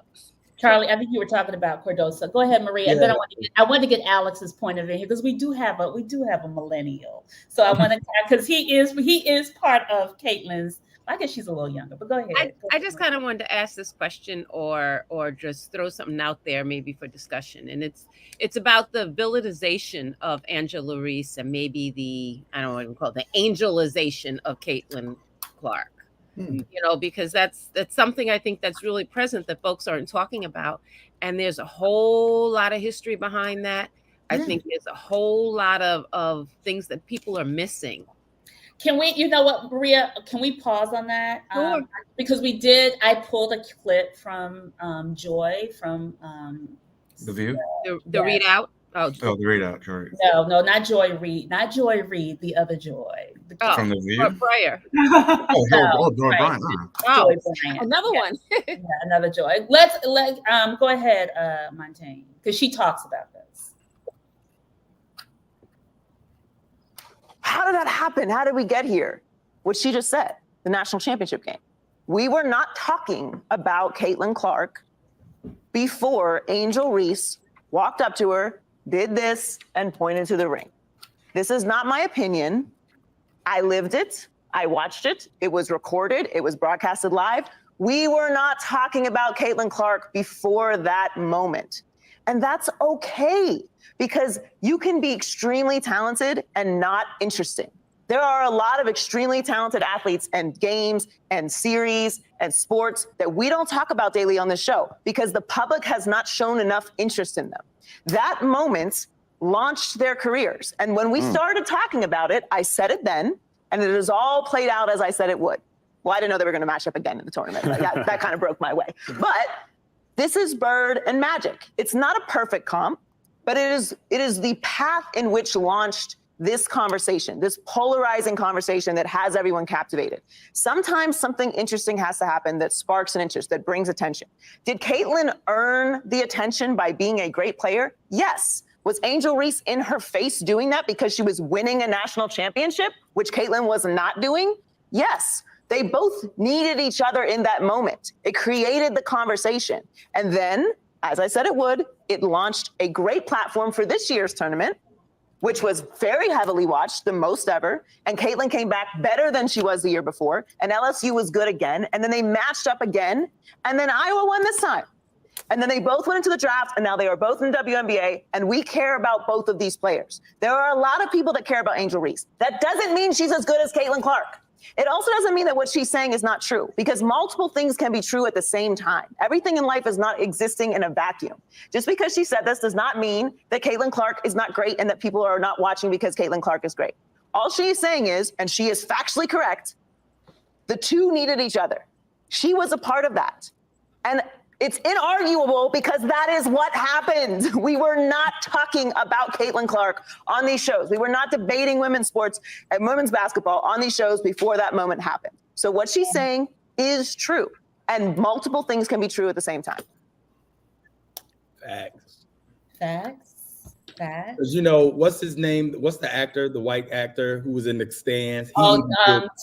Charlie, I think you were talking about Cordosa. Go ahead, Maria. And then I want to get Alex's point of view here because we do have a millennial. So I want to, because he is part of Caitlin's. I guess she's a little younger, but go ahead. I just kind of wanted to ask this question or just throw something out there maybe for discussion. And it's about the villainization of Angela Reese and maybe I don't know what you call it, the angelization of Caitlin Clark. Because that's something I think that's really present that folks aren't talking about. And there's a whole lot of history behind that. I think there's a whole lot of things that people are missing. Can we, Maria, can we pause on that? Sure. Because I pulled a clip from Joy from The View? The readout? Oh, the readout, correct. No, not Joy Reid. Not Joy Reid, the other Joy. From The View? Breyer. Joy Bryant. Joy Bryant. Another one. Another Joy. Let's go ahead, Montaigne, because she talks about this. How did that happen? How did we get here? What she just said, the national championship game. We were not talking about Caitlin Clark before Angel Reese walked up to her, did this, and pointed to the ring. This is not my opinion. I lived it. I watched it. It was recorded. It was broadcasted live. We were not talking about Caitlin Clark before that moment. And that's okay, because you can be extremely talented and not interesting. There are a lot of extremely talented athletes and games and series and sports that we don't talk about daily on the show because the public has not shown enough interest in them. That moment launched their careers. And when we started talking about it, I said it then, and it has all played out as I said it would. Well, I didn't know they were going to match up again in the tournament. That kind of broke my way. But this is Bird and Magic. It's not a perfect comp, but it is the path in which launched this conversation, this polarizing conversation that has everyone captivated. Sometimes something interesting has to happen that sparks an interest, that brings attention. Did Caitlin earn the attention by being a great player? Yes. Was Angel Reese in her face doing that because she was winning a national championship, which Caitlin was not doing? Yes. They both needed each other in that moment. It created the conversation. And then, as I said it would, it launched a great platform for this year's tournament, which was very heavily watched, the most ever. And Caitlin came back better than she was the year before. And LSU was good again. And then they matched up again. And then Iowa won this time. And then they both went into the draft, and now they are both in the WNBA, and we care about both of these players. There are a lot of people that care about Angel Reese. That doesn't mean she's as good as Caitlin Clark. It also doesn't mean that what she's saying is not true, because multiple things can be true at the same time. Everything in life is not existing in a vacuum. Just because she said this does not mean that Caitlin Clark is not great and that people are not watching because Caitlin Clark is great. All she is saying is, and she is factually correct, the two needed each other. She was a part of that. And It's inarguable because that is what happened. We were not talking about Caitlin Clark on these shows. We were not debating women's sports and women's basketball on these shows before that moment happened. So what she's saying is true, and multiple things can be true at the same time. Facts. Facts. Because you know, what's his name? What's the actor, the white actor who was in the stands?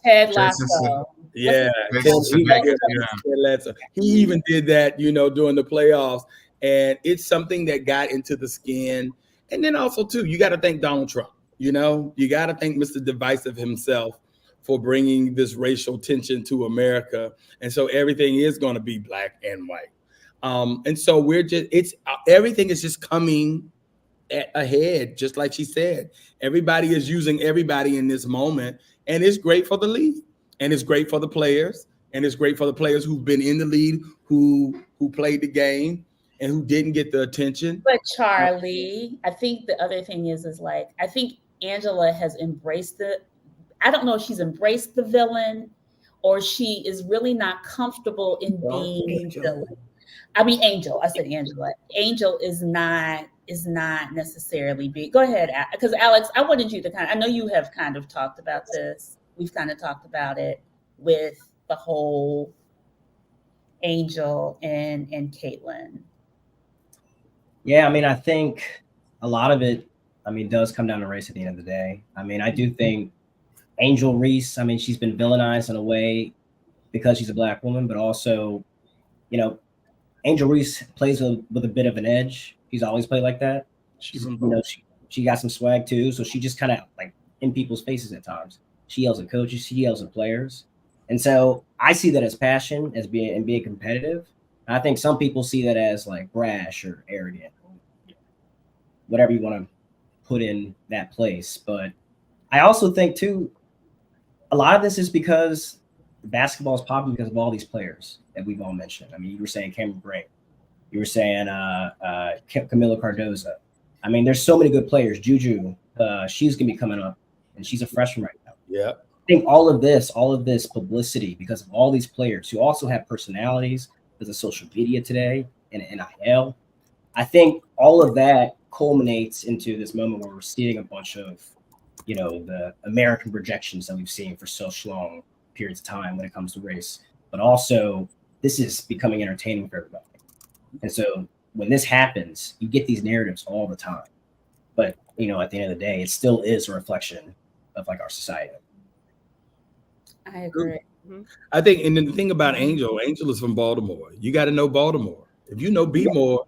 Ted Lasso. Yeah, he even did that, you know, during the playoffs, and it's something that got into the skin. And then also too, you got to thank Donald Trump. You know, you got to thank Mr. Divisive himself for bringing this racial tension to America, and so everything is going to be black and white. And so everything is just coming ahead, just like she said. Everybody is using everybody in this moment, and it's great for the league, and it's great for the players, and it's great for the players who've been in the league, who played the game and who didn't get the attention. But Charlie, I think the other thing is like, I think Angela has embraced it. I don't know if she's embraced the villain or she is really not comfortable in being the villain. I mean, Angel. I said Angela. Angel is not necessarily big. Go ahead, because Alex, I wanted you to I know you have kind of talked about this. We've kind of talked about it with the whole Angel and Caitlin. Yeah, I mean, I think a lot of it, I mean, does come down to race at the end of the day. I mean, I do think Angel Reese, I mean, she's been villainized in a way because she's a black woman, but also, you know, Angel Reese plays with a bit of an edge. She's always played like that. She's, you know, she got some swag too. So she just kind of like in people's faces at times. She yells at coaches, she yells at players. And so I see that as passion, as being competitive. And I think some people see that as like brash or arrogant, whatever you want to put in that place. But I also think too, a lot of this is because basketball is popular because of all these players that we've all mentioned. I mean, you were saying Cameron Brink, you were saying Camila Cardoza. I mean, there's so many good players. Juju, she's gonna be coming up, and she's a freshman right now. Yeah, I think all of this publicity because of all these players who also have personalities because of social media today and NIL. I think all of that culminates into this moment where we're seeing a bunch of, you know, the American projections that we've seen for such long periods of time when it comes to race, but also this is becoming entertaining for everybody. And so when this happens, you get these narratives all the time. But, you know, at the end of the day, it still is a reflection of like our society. I agree. I think, and then the thing about Angel is from Baltimore. You got to know Baltimore. If you know B-more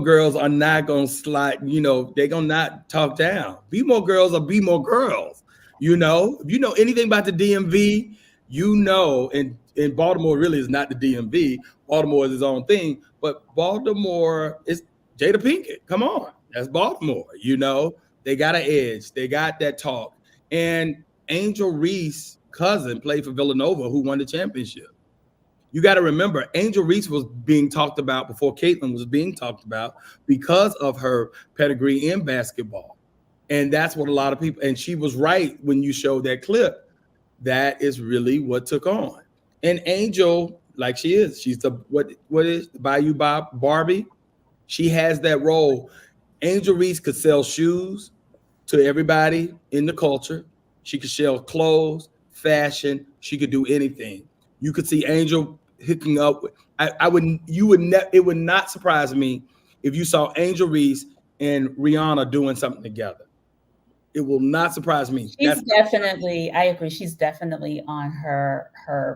girls are not going to slide, you know, they're going to not talk down. B-more girls are B-more girls. You know, if you know anything about the DMV, you know, and Baltimore really is not the DMV. Baltimore is its own thing, but Baltimore is Jada Pinkett. Come on, that's Baltimore. You know, they got an edge. They got that talk. And Angel Reese's cousin played for Villanova, who won the championship. You got to remember, Angel Reese was being talked about before Caitlin was being talked about because of her pedigree in basketball. And that's what a lot of people, and she was right when you showed that clip. That is really what took on. And Angel, like she is, she's the what is Bayou Barbie? She has that role. Angel Reese could sell shoes to everybody in the culture. She could sell clothes, fashion. She could do anything. You could see Angel hooking up with. It would not surprise me if you saw Angel Reese and Rihanna doing something together. It will not surprise me. She's definitely, I agree. She's definitely on her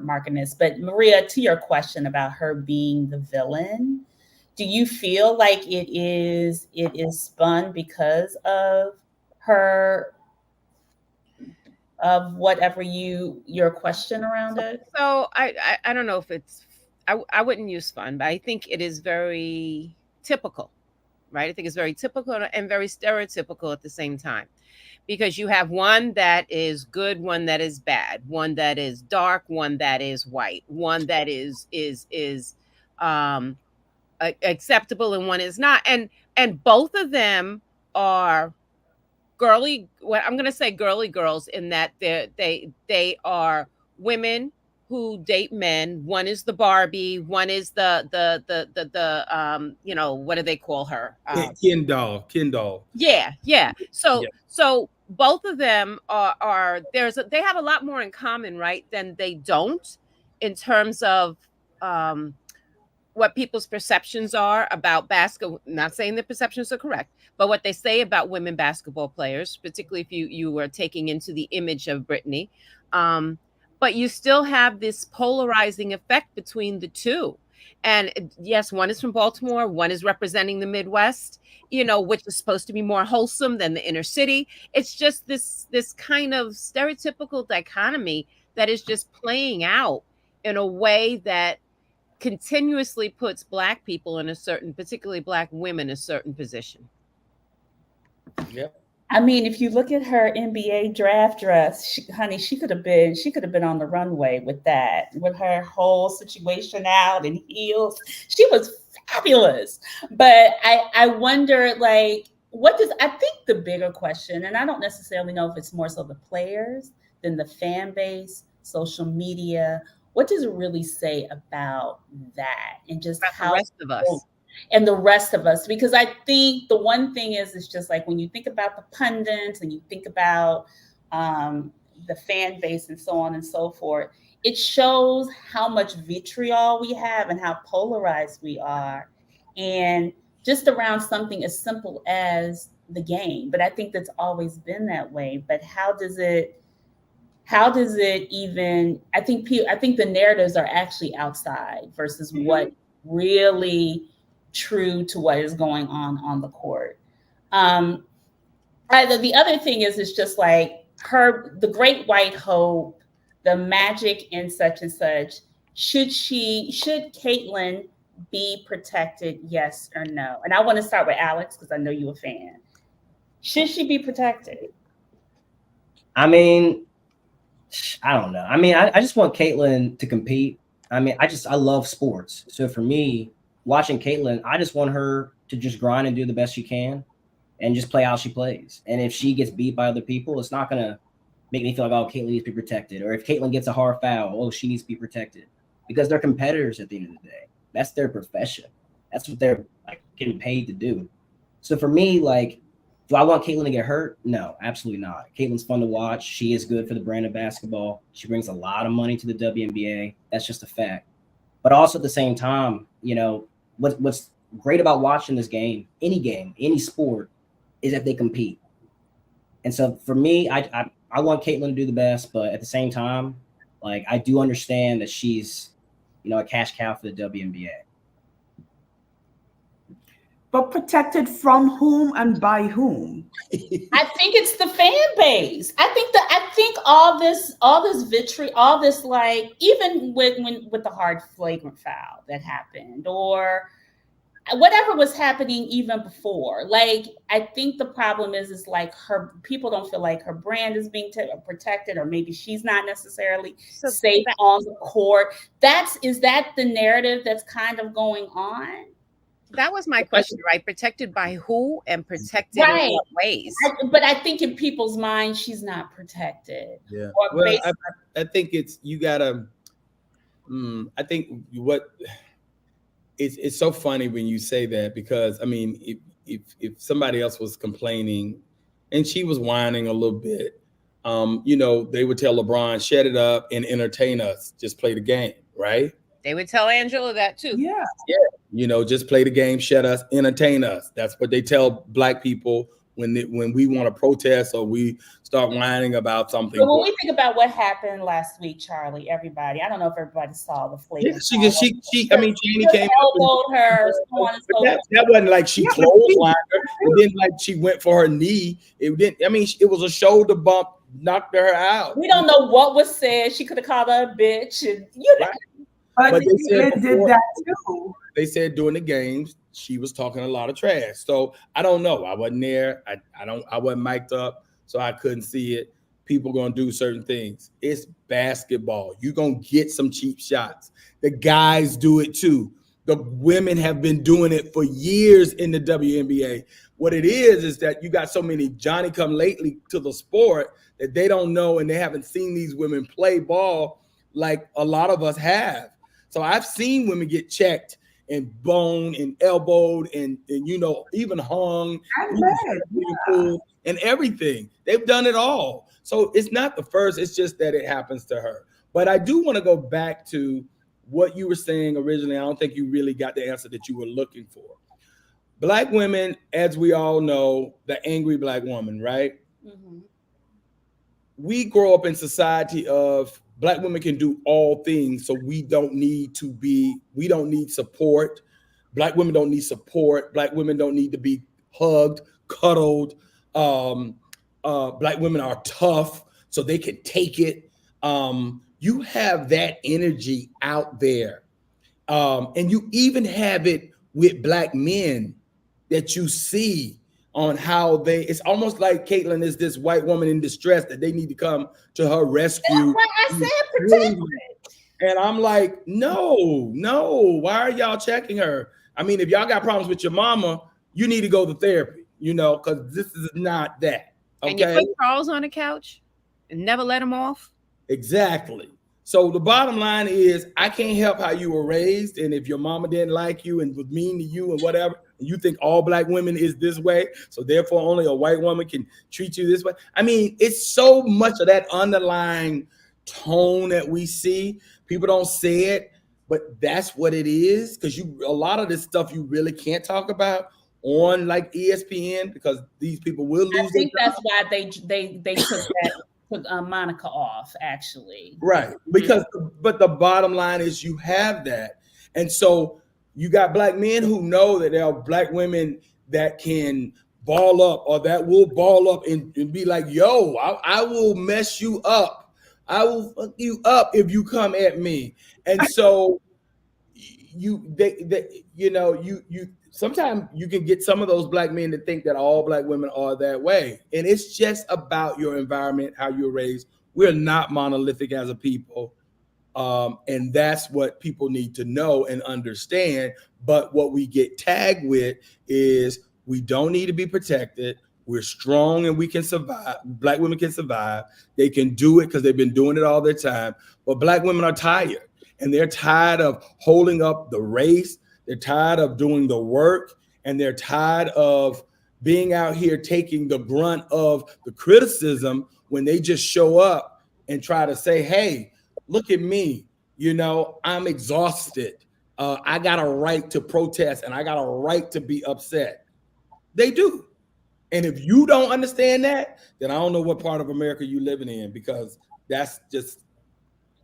markedness. But Maria, to your question about her being the villain, do you feel like it is spun because of her, of whatever your question around it? So I don't know if it's, I wouldn't use fun, but I think it is very typical, right? I think it's very typical and very stereotypical at the same time. Because you have one that is good, one that is bad, one that is dark, one that is white, one that is acceptable, and one is not. And both of them are girly. Well, I'm going to say girly girls in that they are women who date men. One is the Barbie. One is the you know, what do they call her? Ken doll. Yeah. So both of them are they have a lot more in common, right, than they don't, in terms of what people's perceptions are about basketball. Not saying the perceptions are correct, but what they say about women basketball players, particularly if you were taking into the image of Brittany. But you still have this polarizing effect between the two. And yes, one is from Baltimore, one is representing the Midwest, you know, which is supposed to be more wholesome than the inner city. It's just this kind of stereotypical dichotomy that is just playing out in a way that continuously puts Black people in a certain, particularly Black women, a certain position. Yeah. I mean, if you look at her NBA draft dress, she could have been on the runway with that, with her whole situation out and heels. She was fabulous. But I wonder, like, I think the bigger question, and I don't necessarily know if it's more so the players than the fan base, social media, what does it really say about that and just about how the rest of us? And the rest of us, because I think the one thing is, it's just like when you think about the pundits and you think about the fan base and so on and so forth, it shows how much vitriol we have and how polarized we are, and just around something as simple as the game. But I think that's always been that way. But how does it even, I think the narratives are actually outside versus what really true to what is going on the court. The other thing is, it's just like the Great White Hope, the magic and such and such. Should Caitlyn be protected? Yes or no? And I want to start with Alex because I know you're a fan. Should she be protected? I mean, I don't know. I mean, I just want Caitlyn to compete. I mean, I love sports. So for me, watching Caitlyn, I just want her to just grind and do the best she can and just play how she plays. And if she gets beat by other people, it's not going to make me feel like, oh, Caitlyn needs to be protected. Or if Caitlyn gets a hard foul, oh, she needs to be protected. Because they're competitors at the end of the day. That's their profession. That's what they're like getting paid to do. So for me, like, do I want Caitlyn to get hurt? No, absolutely not. Caitlyn's fun to watch. She is good for the brand of basketball. She brings a lot of money to the WNBA. That's just a fact. But also at the same time, you know, what's great about watching this game, any sport, is that they compete. And so for me, I want Caitlyn to do the best, but at the same time, like, I do understand that she's, you know, a cash cow for the WNBA. But protected from whom and by whom? I think it's the fan base. I think all this vitriol, all this, like, even with the hard flagrant foul that happened, or whatever was happening even before. Like, I think the problem is like people don't feel like her brand is being protected, or maybe she's not necessarily safe on the court. Is that the narrative that's kind of going on? That was my question, right? Protected by who and protected in what ways? But I think in people's minds, she's not protected. Yeah. Well, I think you gotta. I think it's so funny when you say that, because I mean, if somebody else was complaining and she was whining a little bit, you know, they would tell LeBron, shut it up and entertain us. Just play the game, right? They would tell Angela that too. Yeah. You know, just play the game, shut us, entertain us. That's what they tell Black people when we want to protest or we start whining about something. So when we think about what happened last week, Charlie, everybody, I don't know if everybody saw the flavor. Yeah, I mean, Janie came elbowed her. That wasn't like she clotheslined her. It didn't like she went for her knee. It didn't. I mean, it was a shoulder bump, knocked her out. We don't know what was said. She could have called her a bitch, and you know. Right. But they said did that too. They said during the games she was talking a lot of trash. So I don't know. I wasn't there. I wasn't mic'd up, so I couldn't see it. People gonna do certain things. It's basketball. You're gonna get some cheap shots. The guys do it too. The women have been doing it for years in the WNBA. What it is that you got so many Johnny-come-lately to the sport that they don't know and they haven't seen these women play ball like a lot of us have. So I've seen women get checked and boned and elbowed and you know, even hung and everything. They've done it all. So it's not the first, it's just that it happens to her. But I do want to go back to what you were saying originally. I don't think you really got the answer that you were looking for. Black women, as we all know, the angry Black woman, right? Mm-hmm. We grow up in society of Black women can do all things, so we don't need support. Black women don't need support. Black women don't need to be hugged, cuddled. Black women are tough, so they can take it. You have that energy out there. And you even have it with Black men that you see on how it's almost like Caitlyn is this white woman in distress that they need to come to her rescue. That's why I said protect it. And I'm like, no, why are y'all checking her? I mean, if y'all got problems with your mama, you need to go to therapy, you know, because this is not that. Okay? And you put Charles on the couch and never let him off? Exactly. So the bottom line is, I can't help how you were raised. And if your mama didn't like you and was mean to you and whatever, and you think all Black women is this way, so therefore only a white woman can treat you this way. I mean, it's so much of that underlying tone that we see. People don't say it, but that's what it is. Because a lot of this stuff you really can't talk about on like ESPN, because these people will lose. I think that's why they took that. Took Monica off, actually. Right. Because, but the bottom line is you have that. And so you got Black men who know that there are Black women that can ball up or that will ball up and be like, yo, I will mess you up. I will fuck you up if you come at me. And so sometimes you can get some of those Black men to think that all Black women are that way. And it's just about your environment, how you're raised. We're not monolithic as a people. And that's what people need to know and understand. But what we get tagged with is we don't need to be protected. We're strong and we can survive. Black women can survive. They can do it because they've been doing it all their time. But Black women are tired. And they're tired of holding up the race. They're tired of doing the work. And they're tired of being out here taking the brunt of the criticism when they just show up and try to say, hey, look at me. You know, I'm exhausted. I got a right to protest and I got a right to be upset. They do. And if you don't understand that, then I don't know what part of America you're living in, because that's just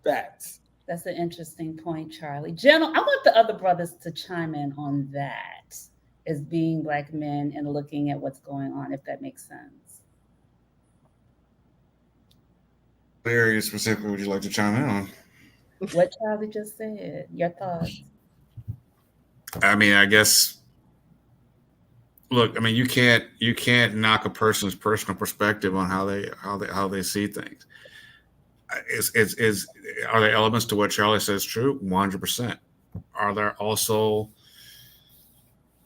facts. That's an interesting point, Charlie. General, I want the other brothers to chime in on that as being Black men and looking at what's going on, if that makes sense. Very specifically, would you like to chime in on? What Charlie just said, your thoughts. I mean, I guess, look, I mean, you can't knock a person's personal perspective on how they see things. Are there elements to what Charlie says true? 100%. Are there also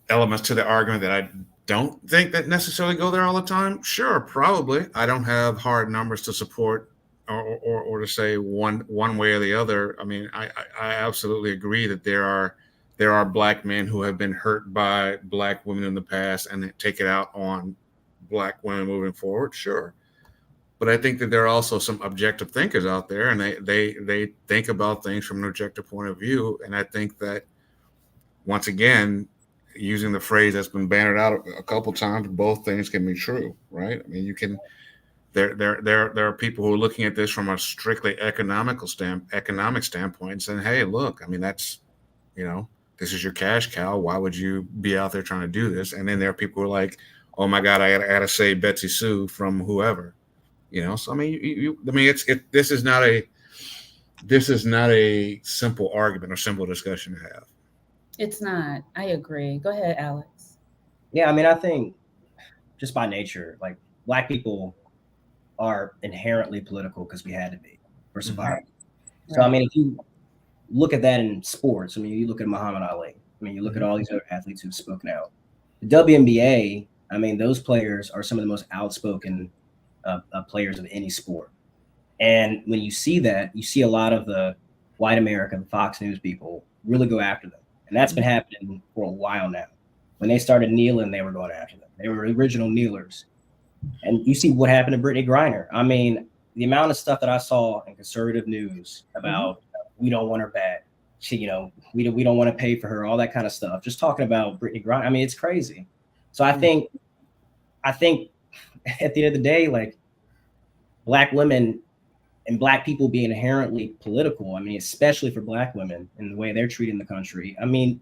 elements to the argument that I don't think that necessarily go there all the time? Sure, probably. I don't have hard numbers to support or to say one way or the other. I mean, I absolutely agree that there are Black men who have been hurt by Black women in the past and take it out on Black women moving forward. Sure. But I think that there are also some objective thinkers out there, and they think about things from an objective point of view. And I think that, once again, using the phrase that's been bannered out a couple times, both things can be true, right? I mean, you can. There are people who are looking at this from a strictly economic standpoint and saying, "Hey, look, I mean, that's, you know, this is your cash cow. Why would you be out there trying to do this?" And then there are people who are like, "Oh my God, I gotta save Betsy Sue from whoever." You know, so I mean, this is not a simple argument or simple discussion to have. It's not. I agree. Go ahead, Alex. Yeah, I mean, I think just by nature, like, Black people are inherently political because we had to be for survival. Mm-hmm. So, I mean, if you look at that in sports, I mean, you look at Muhammad Ali. I mean, you look at all these other athletes who've spoken out. The WNBA, I mean, those players are some of the most outspoken players of any sport. And when you see that, you see a lot of the white American Fox News people really go after them. And that's been happening for a while now. When they started kneeling, they were going after them. They were original kneelers. And you see what happened to Brittany Griner. I mean, the amount of stuff that I saw in conservative news about we don't want her back. She, you know, we don't want to pay for her, all that kind of stuff. Just talking about Brittany Griner. I mean, it's crazy. So I think at the end of the day, like, Black women and Black people being inherently political, I mean, especially for Black women and the way they're treating the country, I mean,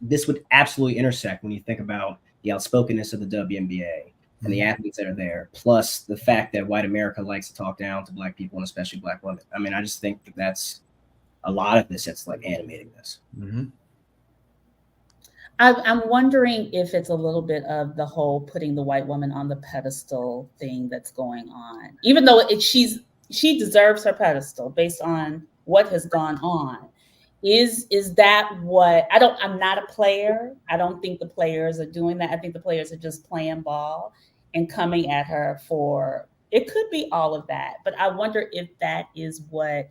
this would absolutely intersect when you think about the outspokenness of the WNBA and the athletes that are there, plus the fact that white America likes to talk down to Black people and especially Black women. I mean, I just think that that's a lot of this that's like animating this. I'm wondering if it's a little bit of the whole putting the white woman on the pedestal thing that's going on, even though she deserves her pedestal based on what has gone on. Is that what I'm not a player. I don't think the players are doing that. I think the players are just playing ball and coming at her for, it could be all of that, but I wonder if that is what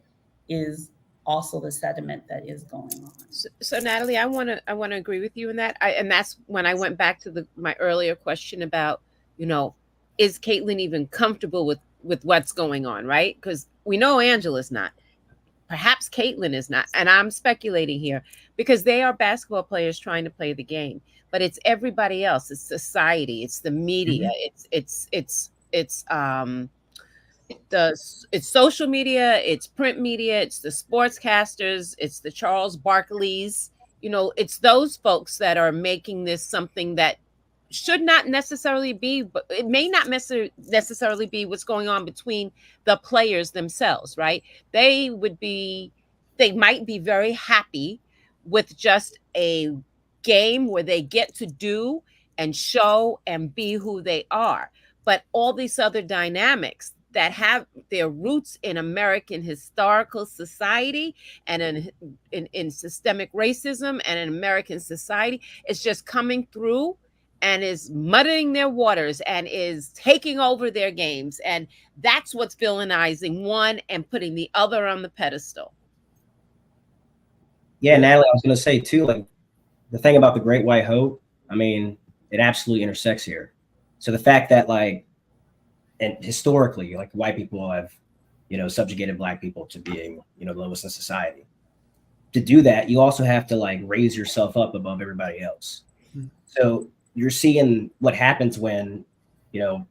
is also the sediment that is going on. So Natalie, I want to agree with you in that. And that's when I went back to my earlier question about, you know, is Caitlin even comfortable with what's going on, right? Because we know Angela's not. Perhaps Caitlin is not. And I'm speculating here because they are basketball players trying to play the game. But it's everybody else. It's society. It's the media. It's social media. It's print media. It's the sportscasters. It's the Charles Barkleys. You know, it's those folks that are making this something that should not necessarily be, but it may not necessarily be what's going on between the players themselves, right? They might be very happy with just a game where they get to do and show and be who they are. But all these other dynamics that have their roots in American historical society and in systemic racism and in American society, it's just coming through and is muddying their waters and is taking over their games. And that's what's villainizing one and putting the other on the pedestal. Yeah, Natalie, I was going to say too, like, the thing about the Great White Hope, I mean, it absolutely intersects here. So the fact that, like, and historically, like, white people have, you know, subjugated Black people to being, you know, lowest in society. To do that, you also have to, like, raise yourself up above everybody else. So you're seeing what happens when, you know,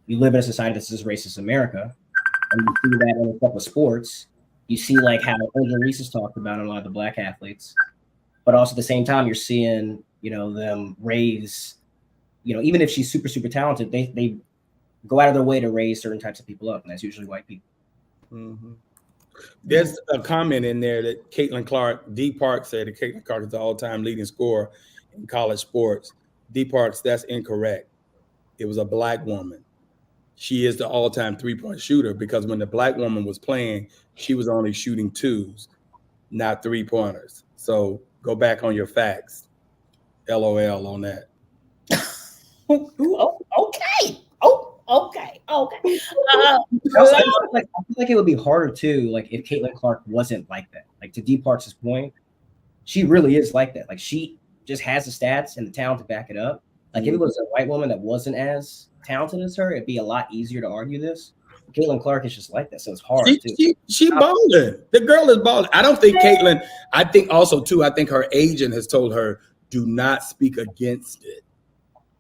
you live in a society that's just racist America, and you see that in a couple of sports. You see, like, how Angel Reese has talked about a lot of the Black athletes, but also at the same time, you're seeing, you know, them raise, you know, even if she's super, super talented, they go out of their way to raise certain types of people up, and that's usually white people. There's a comment in there that Caitlin Clark, D. Park said that Caitlin Clark is the all-time leading scorer in college sports. D. Parks, that's incorrect. It was a Black woman. She is the all-time three-point shooter because when the Black woman was playing, she was only shooting twos, not three-pointers. So go back on your facts. LOL on that. Okay. I feel like it would be harder too, like, if Caitlin Clark wasn't like that. Like, to D. Parks' point, she really is like that. Like, she just has the stats and the talent to back it up. Like, if it was a white woman that wasn't as talented as her, it'd be a lot easier to argue this. Caitlin Clark is just like that, so it's hard too. She balling. The girl is balling. I don't think Caitlin. I think also too. I think her agent has told her, "Do not speak against it.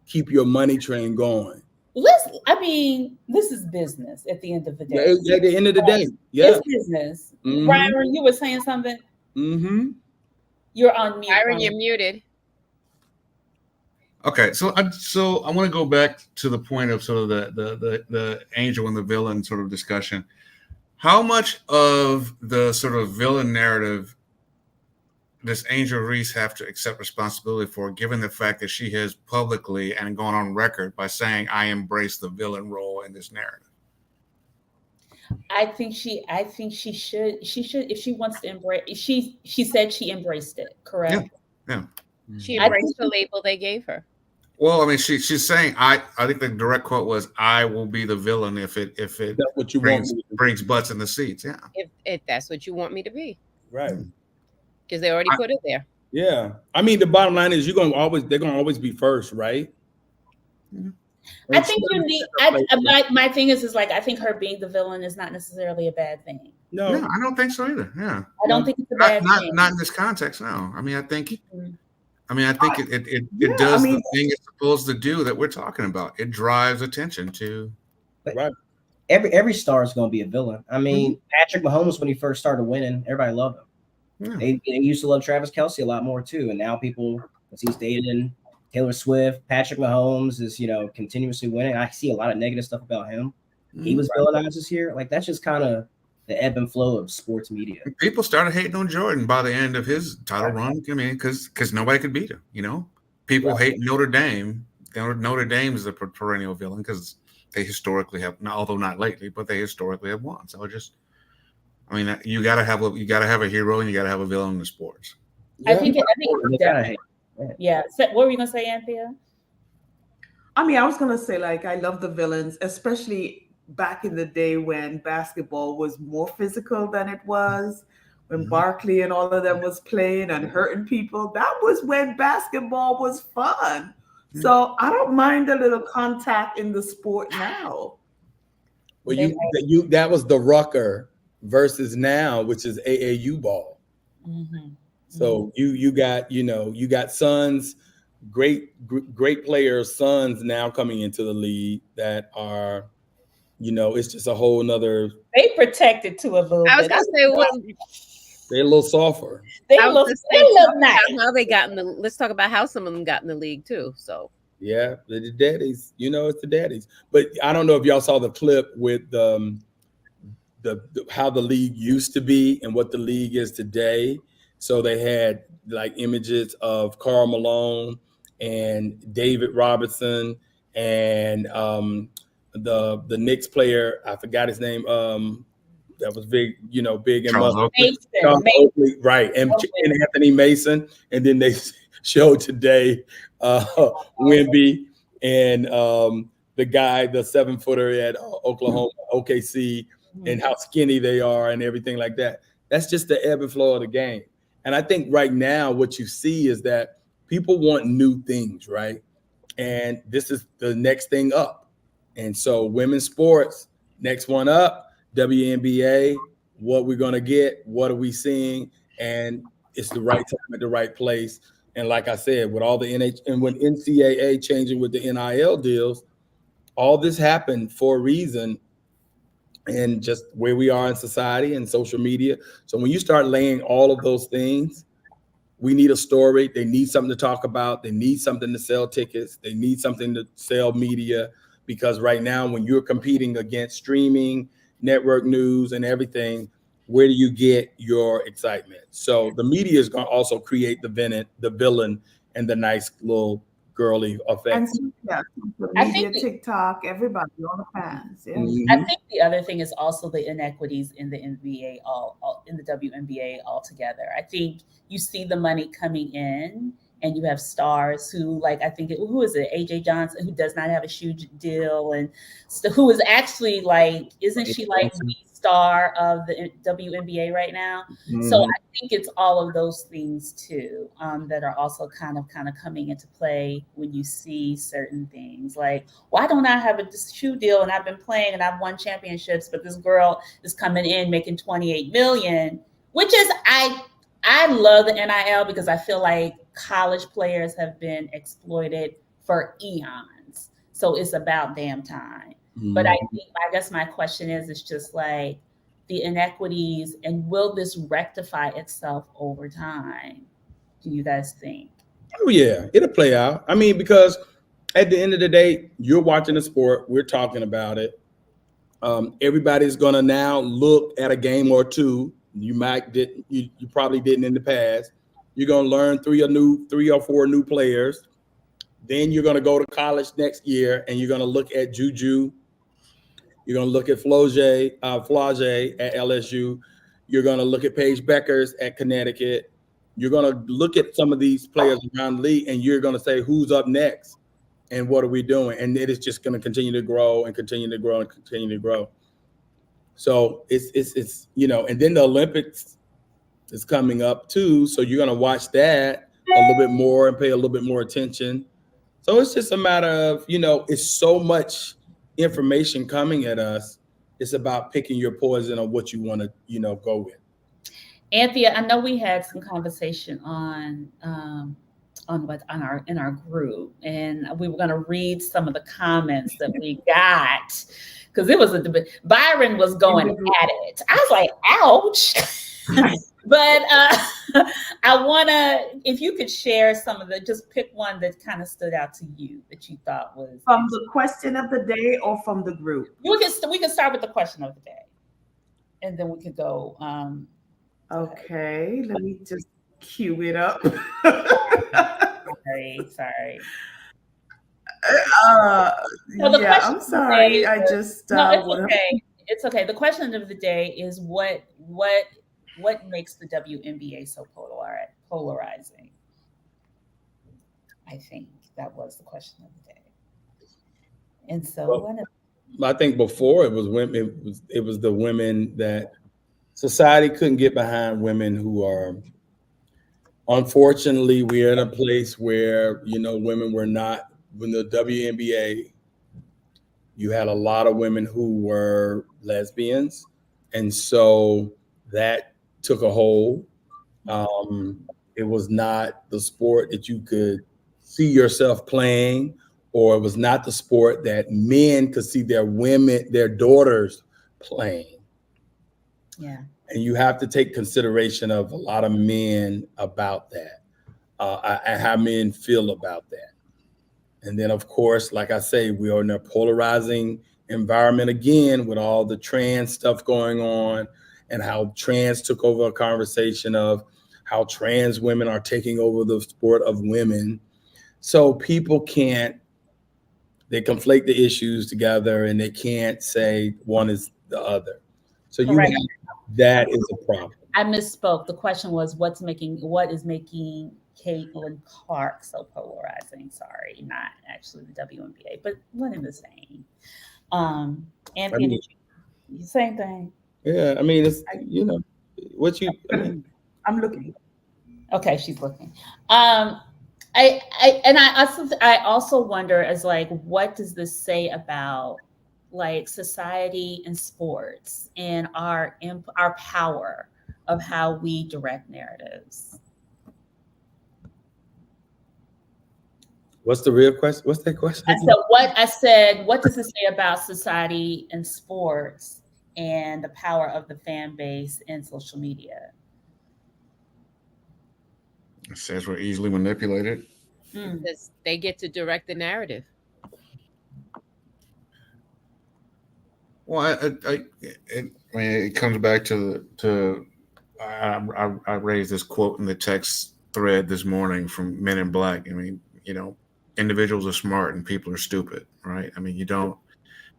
Keep your money train going." Listen, I mean, this is business at the end of the day. Yeah, at the end of the day, yeah, it's business. Byron, you were saying something. You're on mute. Byron, you're muted. Okay, so I want to go back to the point of sort of the angel and the villain sort of discussion. How much of the sort of villain narrative does Angel Reese have to accept responsibility for, given the fact that she has publicly and gone on record by saying, "I embrace the villain role in this narrative"? I think she should, if she wants to embrace. She said she embraced it. Correct. Yeah. She embraced the label they gave her. Well, I mean, she's saying I think the direct quote was, "I will be the villain if it That's what you brings butts in the seats." Yeah. If that's what you want me to be, right? Because they already put it there. Yeah, I mean, the bottom line is they're gonna always be first, right? I think you need. My thing is like I think her being the villain is not necessarily a bad thing. No, yeah, I don't think so either. Yeah, I don't think it's a bad thing. Not in this context. No, I mean, I think. Mm-hmm. I mean, I think it does the thing it's supposed to do that we're talking about. It drives attention to. Right. Every star is going to be a villain. I mean, Patrick Mahomes, when he first started winning, everybody loved him. Yeah. They used to love Travis Kelce a lot more too, and now people, as he's dating Taylor Swift, Patrick Mahomes is continuously winning. I see a lot of negative stuff about him. He was villainized this year. Like that's just kind of the ebb and flow of sports media. People started hating on Jordan by the end of his title run. I mean, because nobody could beat him. People hate Notre Dame. Notre Dame is a perennial villain because they historically have, although not lately, but they historically have won. So you gotta have a hero and you gotta have a villain in the sports. I think yeah. So what were you gonna say, Anthea? I mean, I was gonna say like I love the villains, especially back in the day when basketball was more physical than it was, when Barkley and all of them was playing and hurting people. That was when basketball was fun. So I don't mind a little contact in the sport now. Well, that was the Rucker versus now, which is AAU ball. So you got sons, great players, sons now coming into the league that are, it's just a whole nother. They protected to a little bit. I was gonna say they're a little softer. They look nice. How they got in the. Let's talk about how some of them got in the league too. So yeah, the daddies. It's the daddies. But I don't know if y'all saw the clip with the how the league used to be and what the league is today. So they had like images of Karl Malone and David Robinson and the Knicks player, I forgot his name, that was big, big and Charles Oakley, right, and Anthony Mason, and then they showed today Wemby and the guy, the 7-footer at Oklahoma, OKC, and how skinny they are and everything like that. That's just the ebb and flow of the game. And I think right now what you see is that people want new things, right? And this is the next thing up. And so women's sports, next one up, WNBA, what we're going to get, what are we seeing? And it's the right time at the right place. And like I said, with all the and when NCAA changing with the NIL deals, all this happened for a reason and just where we are in society and social media. So when you start laying all of those things, we need a story. They need something to talk about. They need something to sell tickets. They need something to sell media, because right now when you're competing against streaming, network news and everything, where do you get your excitement? So the media is going to also create the villain and the nice little girly effect. I think TikTok, everybody, all the fans. Yeah. I think the other thing is also the inequities in the NBA, in the WNBA altogether. I think you see the money coming in, and you have stars who, like, I think who is it? AJ Johnson, who does not have a huge deal, and so who is actually like, isn't she like the star of the WNBA right now? So I think it's all of those things too that are also kind of coming into play when you see certain things. Like, why don't I have a shoe deal and I've been playing and I've won championships, but this girl is coming in making $28 million, which is I love the NIL because I feel like college players have been exploited for eons. So it's about damn time. But I guess my question is just like the inequities, and will this rectify itself over time? Do you guys think? Oh yeah, it'll play out. I mean, because at the end of the day, you're watching the sport, we're talking about it. Everybody's gonna now look at a game or two. You probably didn't in the past. You're gonna learn three or four new players. Then you're gonna go to college next year and you're gonna look at Juju. You're going to look at Flau'jae at LSU. You're going to look at Paige Beckers at Connecticut. You're going to look at some of these players around the league, and you're going to say, who's up next? And what are we doing? And it is just going to continue to grow and continue to grow and continue to grow. So it's and then the Olympics is coming up too. So you're going to watch that a little bit more and pay a little bit more attention. So it's just a matter of, it's so much information coming at us. It's about picking your poison on what you want to, go with. Anthea, I know we had some conversation in our group, and we were going to read some of the comments that we got, because it was a debate. Byron was going at it. I was like, ouch. But I want to, if you could share some of just pick one that kind of stood out to you that you thought was. From the question of the day or from the group? We can start with the question of the day, and then we could go. Okay, let me just cue it up. Sorry. I'm sorry. I just it's okay. It's okay. The question of the day is what makes the WNBA so polarizing? I think that was the question of the day. And so, I think before it was women. It was the women that society couldn't get behind. Women who are, unfortunately, we're in a place where women were not. When the WNBA, you had a lot of women who were lesbians, and so that took a hold. It was not the sport that you could see yourself playing, or it was not the sport that men could see their daughters playing. Yeah. And you have to take consideration of a lot of men about that, and how men feel about that. And then, of course, like I say, we are in a polarizing environment again with all the trans stuff going on, and how trans took over a conversation of how trans women are taking over the sport of women. So people they conflate the issues together, and they can't say one is the other. So that is a problem. I misspoke. The question was, what is making Caitlin Clark so polarizing? Sorry, not actually the WNBA, but one and the same. Anthony, same thing. Yeah, I mean, it's I'm looking. Okay, she's looking. I also wonder as what does this say about society and sports and our power of how we direct narratives? What's the real question? What's that question? I said, what does it say about society and sports and the power of the fan base and social media? It says we're easily manipulated. Because they get to direct the narrative. Well, it comes back to I raised this quote in the text thread this morning from Men in Black. I mean, individuals are smart and people are stupid, right? I mean,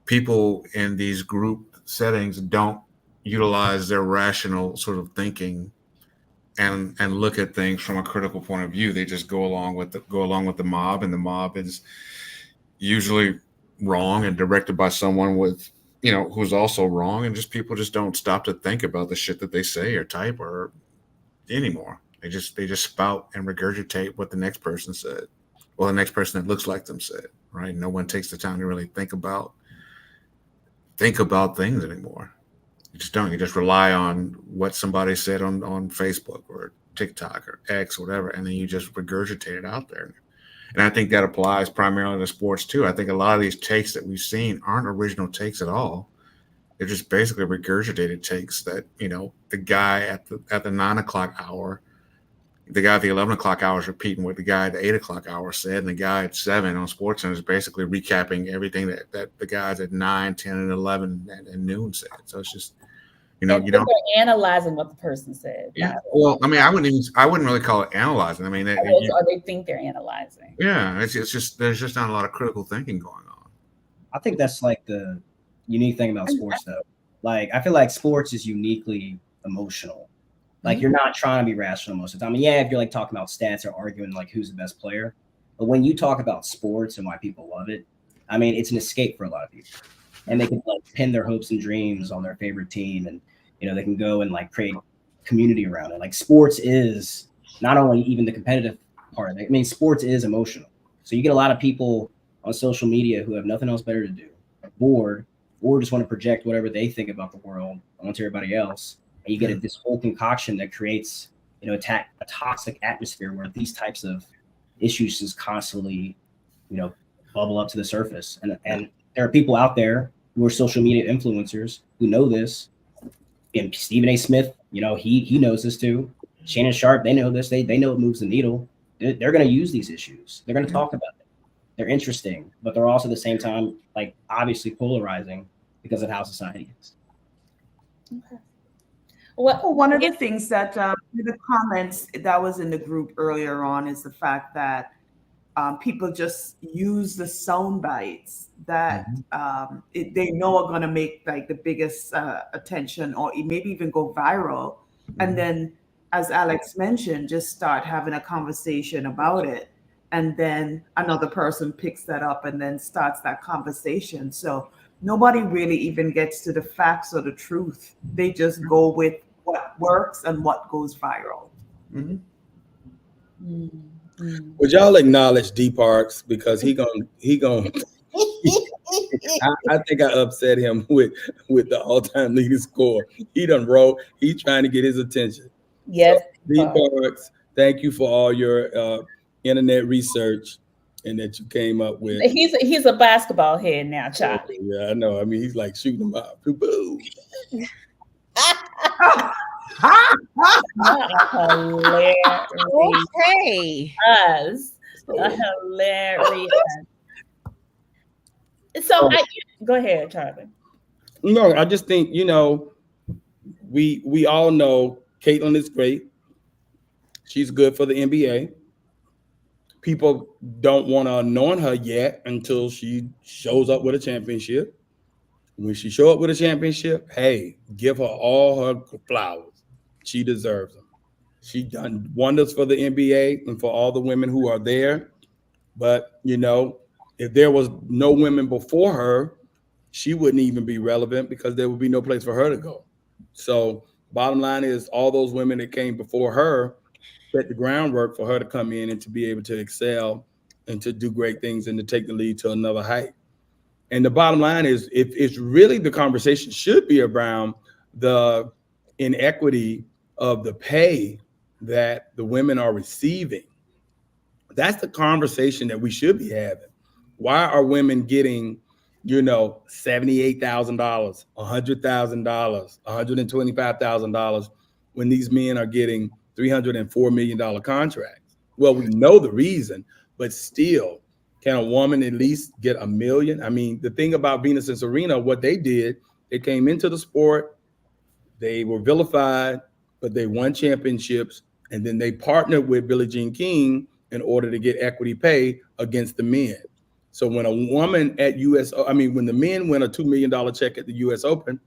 people in these group settings don't utilize their rational sort of thinking and look at things from a critical point of view. They just go along with the mob, and the mob is usually wrong and directed by someone with, who's also wrong, and people just don't stop to think about the shit that they say or type or anymore. They just spout and regurgitate what the next person said, or the next person that looks like them said, right? No one takes the time to really think about things anymore. You just don't. You just rely on what somebody said on Facebook or TikTok or X or whatever, and then you just regurgitate it out there. And I think that applies primarily to sports too. I think a lot of these takes that we've seen aren't original takes at all. They're just basically regurgitated takes that, the guy at the 9:00 hour, the guy at the 11:00 hour is repeating what the guy at the 8:00 hour said, and the guy at 7 on SportsCenter is basically recapping everything that the guys at 9, 10, and 11 and noon said. So it's just, they're analyzing what the person said. Yeah. Well, I mean, I wouldn't really call it analyzing. I mean, or they think they're analyzing. Yeah, it's just there's just not a lot of critical thinking going on. I think that's the unique thing about sports, though. I feel like sports is uniquely emotional. You're not trying to be rational most of the time. Yeah, if you're talking about stats or arguing who's the best player, But when you talk about sports and why people love it, I mean, it's an escape for a lot of people, and they can like pin their hopes and dreams on their favorite team, and they can go and like create community around it. Like sports is not only even the competitive part of it. I mean, sports is emotional. So you get a lot of people on social media who have nothing else better to do, are bored, or just want to project whatever they think about the world onto everybody else. And you get this whole concoction that creates, a toxic atmosphere where these types of issues just constantly, bubble up to the surface. And there are people out there who are social media influencers who know this. And Stephen A. Smith, he knows this too. Shannon Sharp, they know this. They know it moves the needle. They're going to use these issues. They're going to talk about it. They're interesting, but they're also at the same time, like, obviously polarizing because of how society is. Okay. Well, one of the things that the comments that was in the group earlier on is the fact that people just use the sound bites that they know are going to make like the biggest attention or maybe even go viral. And then, as Alex mentioned, just start having a conversation about it. And then another person picks that up and then starts that conversation. So nobody really even gets to the facts or the truth. They just go with what works and what goes viral. Mm-hmm. Would y'all acknowledge D Parks, because he gonna I think I upset him with the all-time leading score. He done wrote. He's trying to get his attention. Yes, so, D Parks, thank you for all your internet research and that you came up with. He's a basketball head now, Charlie. Yeah, I know. I mean, he's like shooting them out. Boo. Hilarious. Okay. Hilarious. So go ahead, Charlie. No, I just think, we all know Caitlin is great. She's good for the NBA. People don't want to anoint her yet until she shows up with a championship. When she show up with a championship, hey, give her all her flowers. She deserves them. She done wonders for the NBA and for all the women who are there. But, if there was no women before her, she wouldn't even be relevant because there would be no place for her to go. So bottom line is all those women that came before her set the groundwork for her to come in and to be able to excel and to do great things and to take the lead to another height. And the bottom line is, if it's really the conversation should be around the inequity of the pay that the women are receiving. That's the conversation that we should be having. Why are women getting, $78,000, $100,000, $125,000 when these men are getting $304 million contracts? Well, we know the reason, but still, can a woman at least get $1 million? I mean, the thing about Venus and Serena, what they did, they came into the sport, they were vilified, but they won championships, and then they partnered with Billie Jean King in order to get equity pay against the men. So when a woman at when the men win a $2 million check at the US Open,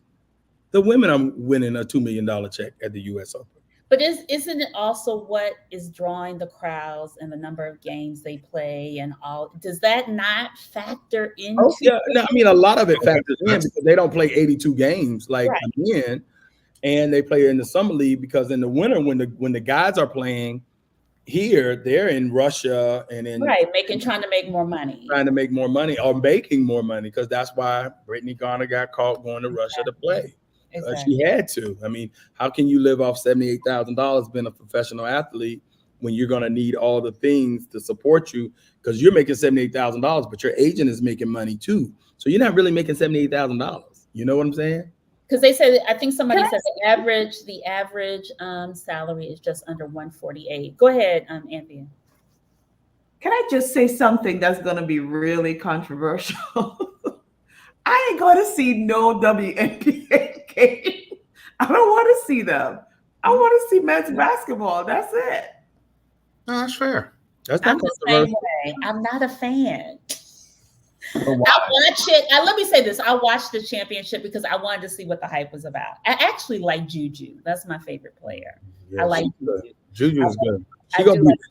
the women are winning a $2 million check at the US Open. But isn't it also what is drawing the crowds and the number of games they play and all? Does that not factor into? Oh, yeah, no, I mean, a lot of it factors in because they don't play 82 games like the men, and they play in the summer league because in the winter, when the guys are playing here, they're in Russia and in trying to make more money, or making more money, because that's why Brittany Garner got caught going to Russia to play. She had to. I mean, how can you live off $78,000 being a professional athlete when you're going to need all the things to support you? Because you're making $78,000, but your agent is making money too. So you're not really making $78,000. You know what I'm saying? Because they said, I think somebody said the average salary is just under $148. Go ahead, Anthea. Can I just say something that's going to be really controversial? I ain't going to see no WNBA game. I don't want to see them. I want to see men's basketball. That's it. No, that's fair. That's not controversial. I'm not a fan. I watch it. Let me say this. I watched the championship because I wanted to see what the hype was about. I actually like Juju. That's my favorite player. Yeah, I like Juju. Juju is good.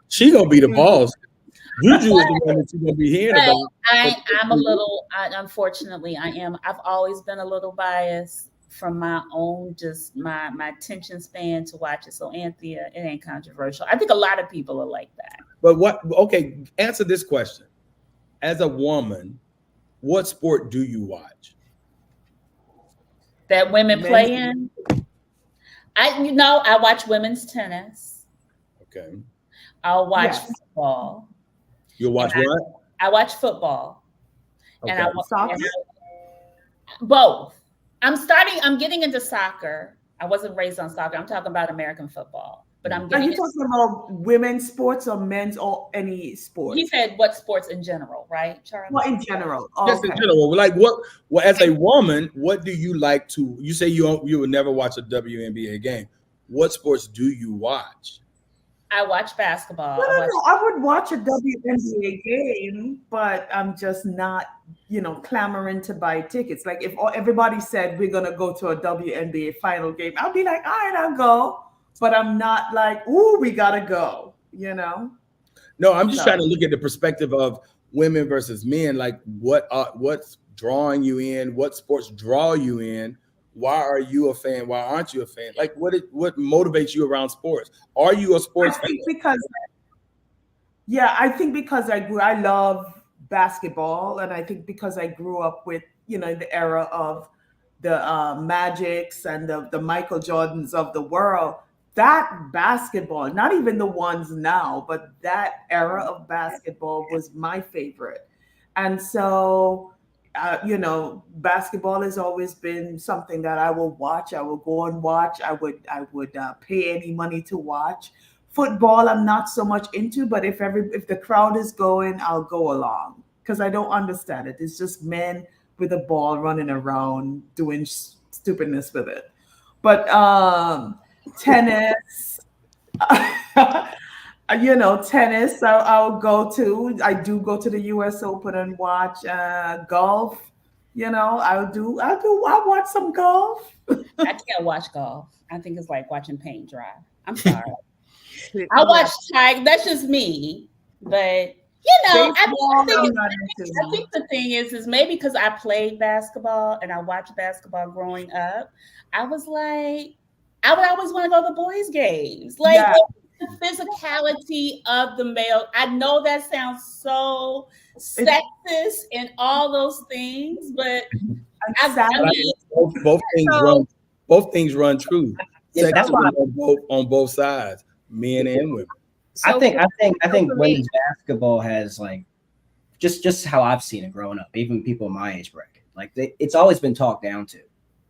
She gonna be the boss. Juju is the one that you're gonna be hearing about. I'm a little. Unfortunately, I am. I've always been a little biased from my own, just my attention span to watch it. So Anthea, it ain't controversial. I think a lot of people are like that. But what? Okay, answer this question. As a woman, what sport do you watch? That women play in. I watch women's tennis. Okay. I'll watch football. You'll watch what? I watch football. Okay. And I watch both. I'm getting into soccer. I wasn't raised on soccer. I'm talking about American football. But I'm getting. Are you talking about women's sports or men's or any sport? He said what sports in general, right, Charlie? Well, in general. Just in general. Like what as a woman, what do you like to? You say you would never watch a WNBA game. What sports do you watch? I watch basketball. No, I would watch a WNBA game, but I'm just not, clamoring to buy tickets. Like if everybody said we're gonna go to a WNBA final game, I'll be like, all right, I'll go. But I'm not like, ooh, we gotta go. No, I'm just trying to look at the perspective of women versus men. Like what's drawing you in? What sports draw you in? Why are you a fan? Why aren't you a fan? Like what motivates you around sports? Are you a sports fan? I think because I love basketball, and I think because I grew up with, the era of the Magics and the Michael Jordans of the world, that basketball, not even the ones now, but that era of basketball was my favorite. And so basketball has always been something that I will watch. I will go and watch. I would pay any money to watch. Football, I'm not so much into, but if the crowd is going, I'll go along because I don't understand it. It's just men with a ball running around doing stupidness with it. But tennis. Tennis, I'll go to. I do go to the U.S. Open and watch golf. I'll watch some golf. I can't watch golf. I think it's like watching paint dry. I'm sorry. I watch Tiger. That's just me. But I think the thing is maybe because I played basketball and I watched basketball growing up. I was like, I would always want to go to boys' games. Like the physicality of the male. I know that sounds so sexist and all those things, but both things run true. That's why on both sides, men and women. I think women's basketball has just how I've seen it growing up, even people in my age bracket. It's always been talked down to.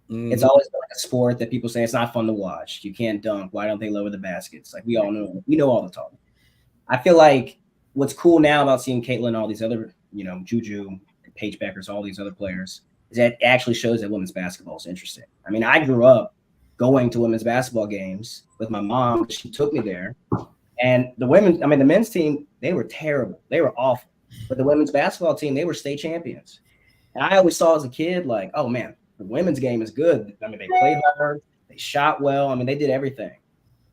Mm-hmm. It's always been a sport that people say it's not fun to watch. You can't dunk. Why don't they lower the baskets? Like we all know. We know all the talk. I feel like what's cool now about seeing Caitlin, all these other, Juju, Paige Beckers, all these other players, is that it actually shows that women's basketball is interesting. I mean, I grew up going to women's basketball games with my mom. She took me there. And the men's team, they were terrible. They were awful. But the women's basketball team, they were state champions. And I always saw as a kid, like, oh, man, the women's game is good. I mean, they played hard. They shot well. I mean, they did everything.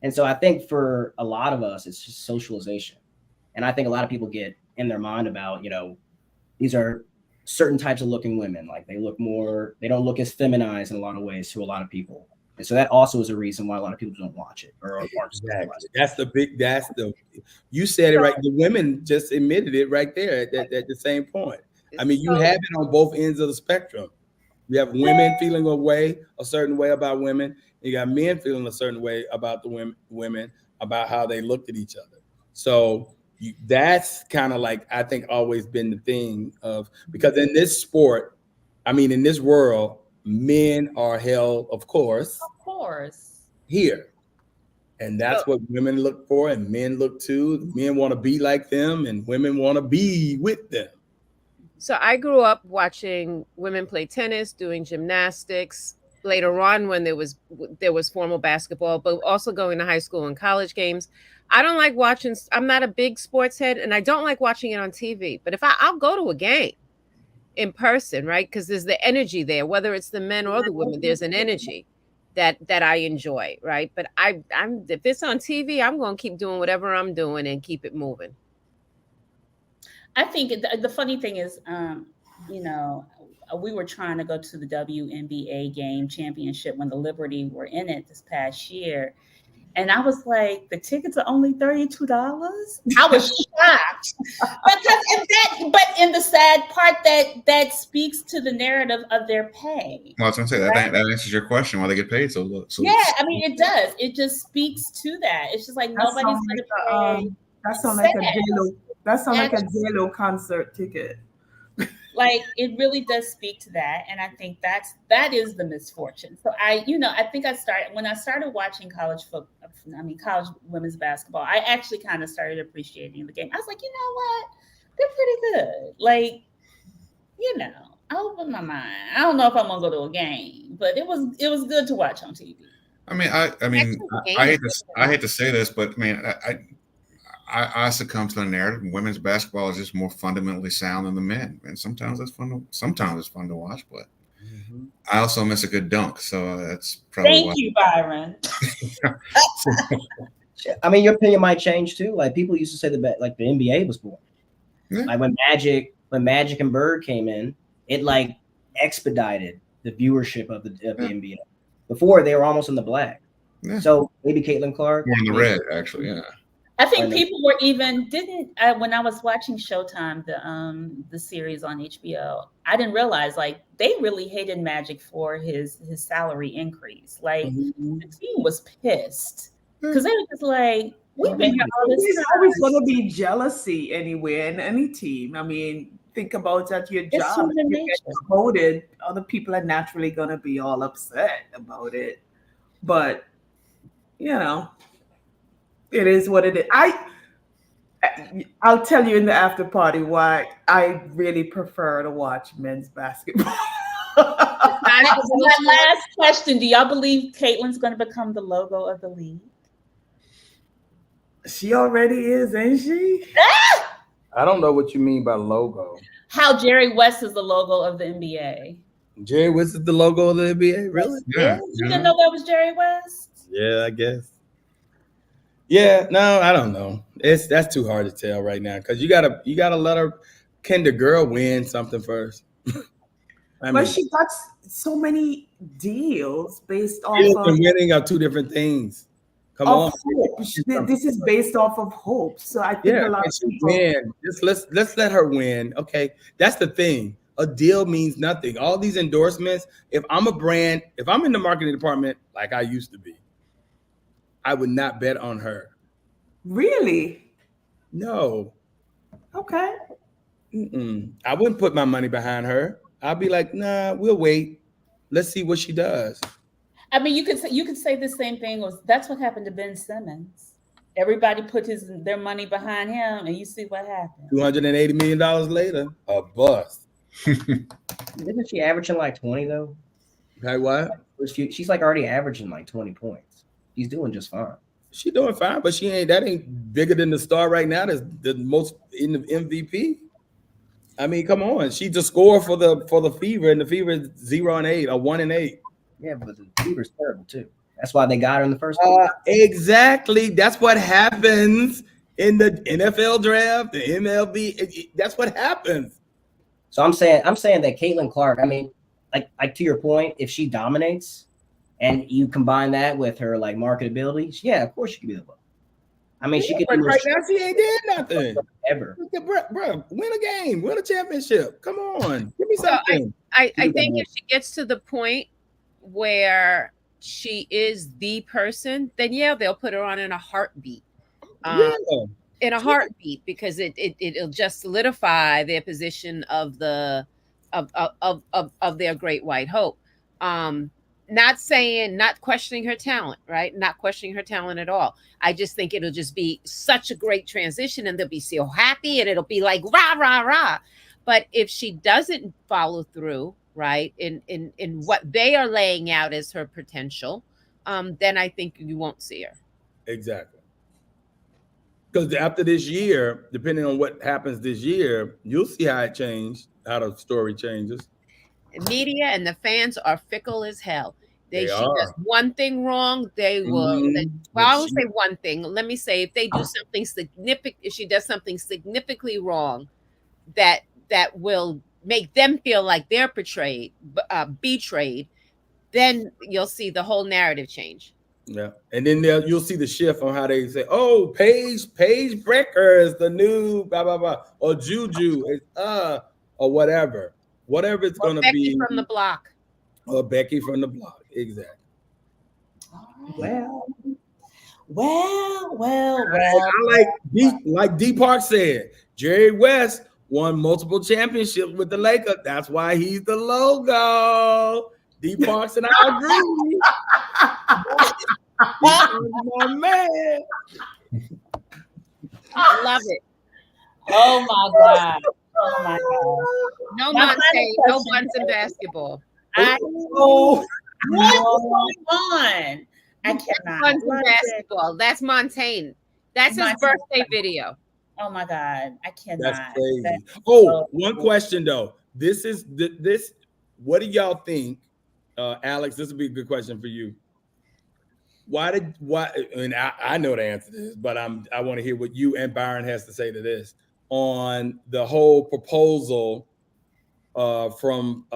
And so I think for a lot of us, it's just socialization. And I think a lot of people get in their mind about, these are certain types of looking women. Like they don't look as feminized in a lot of ways to a lot of people. And so that also is a reason why a lot of people don't watch it or exactly. You said it right. The women just admitted it right there at the same point. I mean, you have it on both ends of the spectrum. You have women feeling a certain way about women. You got men feeling a certain way about the women about how they looked at each other. So that's kind of like, I think, always been the thing of, because in this sport, in this world, men are held, of course, here. And that's what women look for and men look to. Men want to be like them and women want to be with them. So I grew up watching women play tennis, doing gymnastics. Later on, when there was formal basketball, but also going to high school and college games. I don't like watching. I'm not a big sports head, and I don't like watching it on TV. But I'll go to a game in person, right? Because there's the energy there, whether it's the men or the women. There's an energy that I enjoy, right? But if it's on TV, I'm going to keep doing whatever I'm doing and keep it moving. I think the funny thing is, you know, we were trying to go to the WNBA game championship when the Liberty were in it this past year. And I was like, the tickets are only $32. I was shocked but in the sad part that speaks to the narrative of their pay. Well, I was gonna say that answers your question why they get paid so low. So yeah, I mean it does. It just speaks to that. It's just like nobody's gonna pay. That sounds like a JLo. That sounds like a JLo concert ticket. Like it really does speak to that, and I think that is the misfortune. So I think when I started watching college women's basketball, I actually kind of started appreciating the game. I was like, you know what, they're pretty good. Like, I opened my mind. I don't know if I'm gonna go to a game, but it was good to watch on TV. I mean, I hate to say this, but I mean, I succumb to the narrative. Women's basketball is just more fundamentally sound than the men, and sometimes it's fun to watch. But I also miss a good dunk, so that's probably. Thank you, Byron. I mean, your opinion might change too. Like people used to say that like the NBA was born. Yeah. Like when Magic and Bird came in, it like expedited the viewership of the NBA. Before they were almost in the black. Yeah. So maybe Caitlin Clark. More in the red, actually. Yeah. I think people were when I was watching Showtime, the series on HBO, I didn't realize like they really hated Magic for his salary increase. Like the team was pissed because they were just like, we've been here all this time. There's always going to be jealousy anywhere in any team. I mean, think about at your job. If you get promoted, other people are naturally going to be all upset about it. But it is what it is. I'll tell you in the after party why I really prefer to watch men's basketball. My last question: do y'all believe Caitlin's going to become the logo of the league? She already is, ain't she? I don't know what you mean by logo. How Jerry West is the logo of the NBA. Jerry West is the logo of the NBA, really? Yeah. You didn't know that was Jerry West? Yeah, I guess. Yeah, no, I don't know. That's too hard to tell right now because you gotta let her. Can the girl win something first? But she got so many deals based off of winning are two different things. Come on, hope. This is based off of hope. So I think a lot of people win. Just let's let her win. Okay, that's the thing. A deal means nothing. All these endorsements. If I'm a brand, if I'm in the marketing department like I used to be, I would not bet on her. Really? No. Okay. I wouldn't put my money behind her. I'll be like, nah, we'll wait. Let's see what she does. I mean, you could say the same thing. That's what happened to Ben Simmons. Everybody put their money behind him, and you see what happened. $280 million later, a bust. Isn't she averaging like 20 though? Like what? She's like already averaging like 20 points. She's doing just fine. She's doing fine, but that ain't bigger than the star right now. That's the most in the MVP. I mean, come on. She's the scorer for the Fever, and the Fever is 0-8 or 1-8. Yeah, but the Fever's terrible too. That's why they got her in the first place. Exactly. That's what happens in the NFL draft, the MLB. That's what happens. So I'm saying that Caitlin Clark, I mean, like to your point, if she dominates and you combine that with her like marketability, yeah, of course she could be the one. I mean, she could. But right now, she ain't did nothing ever. Bro, win a game, win a championship. Come on, give me something. I think if she gets to the point where she is the person, then yeah, they'll put her on in a heartbeat. In a heartbeat, because it'll just solidify their position of their great white hope. Not questioning her talent, right? Not questioning her talent at all. I just think it'll just be such a great transition, and they'll be so happy, and it'll be like rah rah rah. But if she doesn't follow through, right, in what they are laying out as her potential, then I think you won't see her. Exactly. Because after this year, depending on what happens this year, you'll see how it changed, how the story changes. Media and the fans are fickle as hell. She does one thing wrong, they will. Well, I won't say one thing. Let me say, if they do something significant, if she does something significantly wrong, that will make them feel like they're betrayed, then you'll see the whole narrative change. Yeah, and then you'll see the shift on how they say, "Oh, Paige Brecker is the new blah blah blah," or Juju is or whatever it's going to be. Becky from the block. Or Becky from the block, exactly. Well. I like D Park said, Jerry West won multiple championships with the Lakers. That's why he's the logo. D Parks and I agree. My man. I love it. Oh my God. No Montaigne, no buns in basketball. What's going on? I cannot. Buns in basketball. That's Montaigne. That's his birthday video. Oh my God. I cannot. That's crazy. That's one question though. This. What do y'all think, Alex? This would be a good question for you. Why? And I know the answer to this, but I want to hear what you and Byron has to say to this on the whole proposal from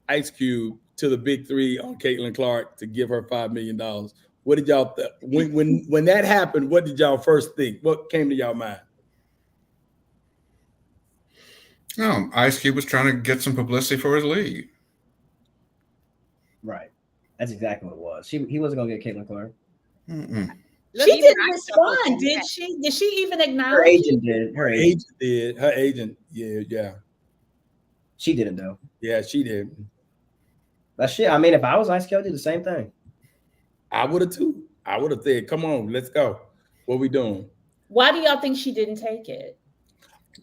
Ice Cube to the Big Three on Caitlin Clark to give her $5 million. What did y'all when that happened? What did y'all first think? What came to y'all mind? No, Ice Cube was trying to get some publicity for his league. Right. That's exactly what it was. He wasn't gonna get Caitlin Clark. She didn't respond, did she? Did she even acknowledge? Her agent did. Her agent did. Her agent, yeah. She didn't though. Yeah, she did. That shit. I mean, if I was Ice Cube, I'd do the same thing. I would have too. I would have said, "Come on, let's go. What we doing?" Why do y'all think she didn't take it?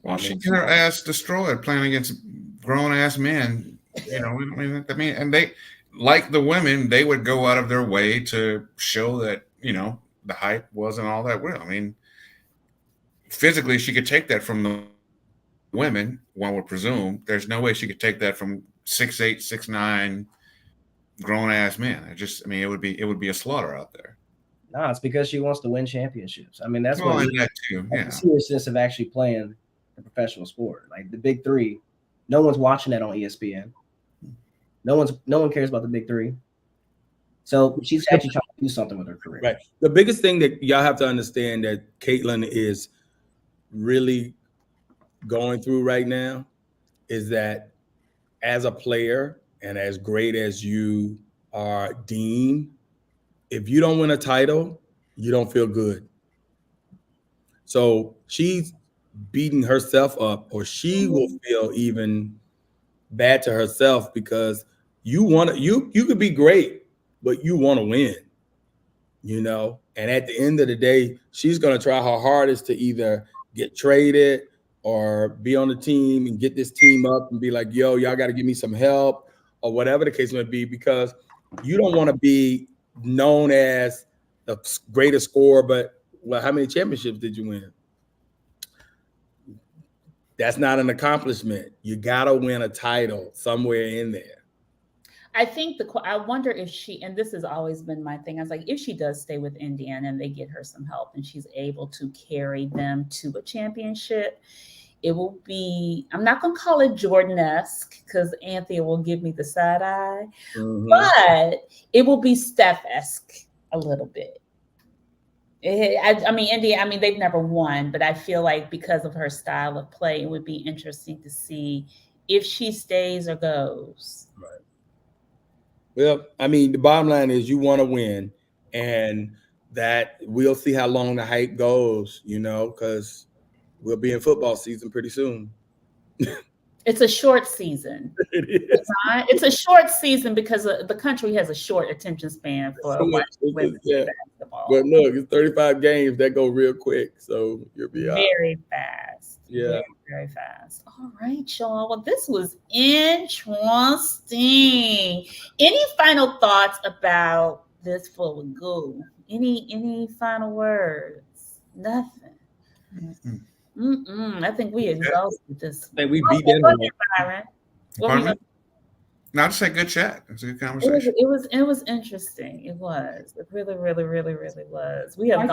Well, she got her ass destroyed playing against grown ass men. You know, I mean, and they, like the women, they would go out of their way to show that, you know, the hype wasn't all that real. I mean, physically, she could take that from the women, one would presume. There's no way she could take that from 6'8", 6'9", grown ass men. It would be a slaughter out there. No, it's because she wants to win championships. I mean, that's what that too. Yeah. The seriousness of actually playing a professional sport. Like the Big Three, no one's watching that on ESPN. No one cares about the Big Three. So she's actually trying to do something with her career. Right. The biggest thing that y'all have to understand that Caitlin is really going through right now is that as a player and as great as you are deemed, if you don't win a title, you don't feel good. So she's beating herself up, or she will feel even bad to herself because you could be great, but you want to win, you know? And at the end of the day, she's going to try her hardest to either get traded or be on the team and get this team up and be like, yo, y'all got to give me some help or whatever the case may be, because you don't want to be known as the greatest scorer, but well, how many championships did you win? That's not an accomplishment. You got to win a title somewhere in there. I think I wonder if she, and this has always been my thing, I was like, if she does stay with Indiana and they get her some help and she's able to carry them to a championship, it will be, I'm not going to call it Jordan-esque because Anthea will give me the side eye, but it will be Steph-esque a little bit. India, they've never won, but I feel like because of her style of play, it would be interesting to see if she stays or goes. Right. Well, the bottom line is you want to win, and that we'll see how long the hype goes, you know, because we'll be in football season pretty soon. It's a short season. It is. It's a short season because the country has a short attention span for women's basketball. But look, it's 35 games that go real quick, so you'll be very fast. Yeah, very, very fast. All right, y'all. Well, this was interesting. Any final thoughts about this before we go? Any final words? Nothing. I think we exhausted this. I think we beat that. Byron. Not to say good chat. It's a good conversation. It was interesting. It was. It really, really, really, really was. We have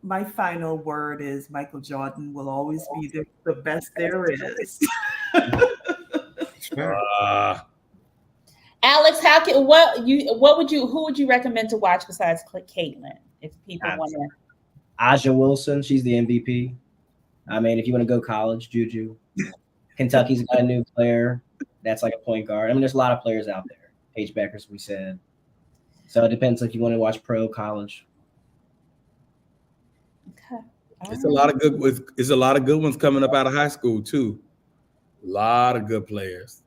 my final word is Michael Jordan will always be the best there is. Alex, who would you recommend to watch besides Caitlin if people want to? Aja Wilson, she's the MVP. I mean, if you want to go college, Juju. Kentucky's got a new player that's like a point guard. I mean, there's a lot of players out there. Paige Beckers, we said. So it depends if you want to watch pro, college. Okay. It's a lot of good ones coming up out of high school too. A lot of good players.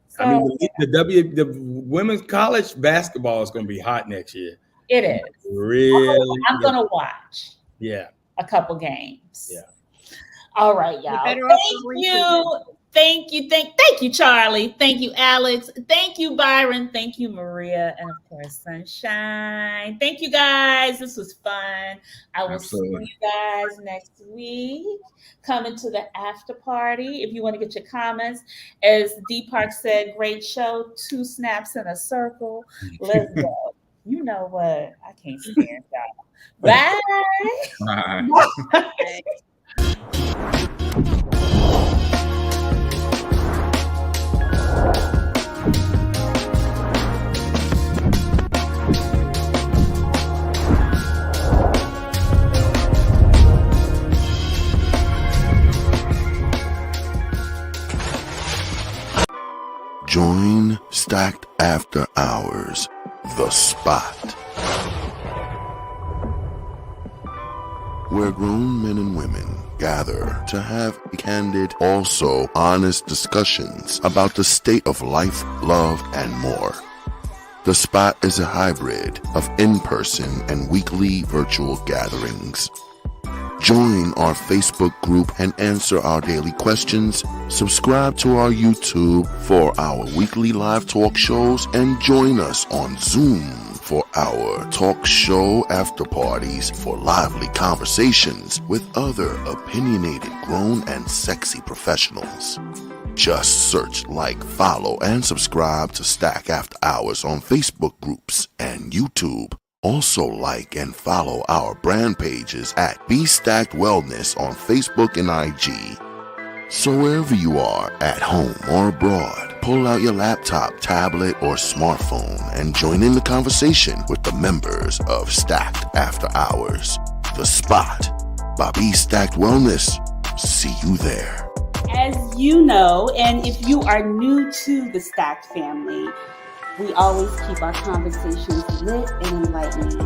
So, I mean, the women's college basketball is going to be hot next year. It is. Really? I'm going to watch. Yeah. A couple games. Yeah. All right, y'all. Thank you, Charlie. Thank you, Alex. Thank you, Byron. Thank you, Maria. And of course, Sunshine. Thank you, guys. This was fun. I will see you guys next week. Coming to the after party. If you want to get your comments, as D Park said, great show. 2 snaps in a circle. Let's go. You know what? I can't stand y'all. Bye. Bye. Join Stacked After Hours, The Spot, where grown men and women gather to have candid, also honest discussions about the state of life, love, and more. The Spot is a hybrid of in-person and weekly virtual gatherings. Join our Facebook group and answer our daily questions. Subscribe to our YouTube for our weekly live talk shows and join us on Zoom for our talk show after parties for lively conversations with other opinionated, grown and sexy professionals. Just search, like, follow, and subscribe to Stack After Hours on Facebook groups and YouTube. Also like and follow our brand pages at Be Stacked Wellness on Facebook and IG. So wherever you are, at home or abroad, pull out your laptop, tablet, or smartphone and join in the conversation with the members of Stacked After Hours. The Spot by Be Stacked Wellness. See you there. As you know, and if you are new to the Stacked family, we always keep our conversations lit and enlightening.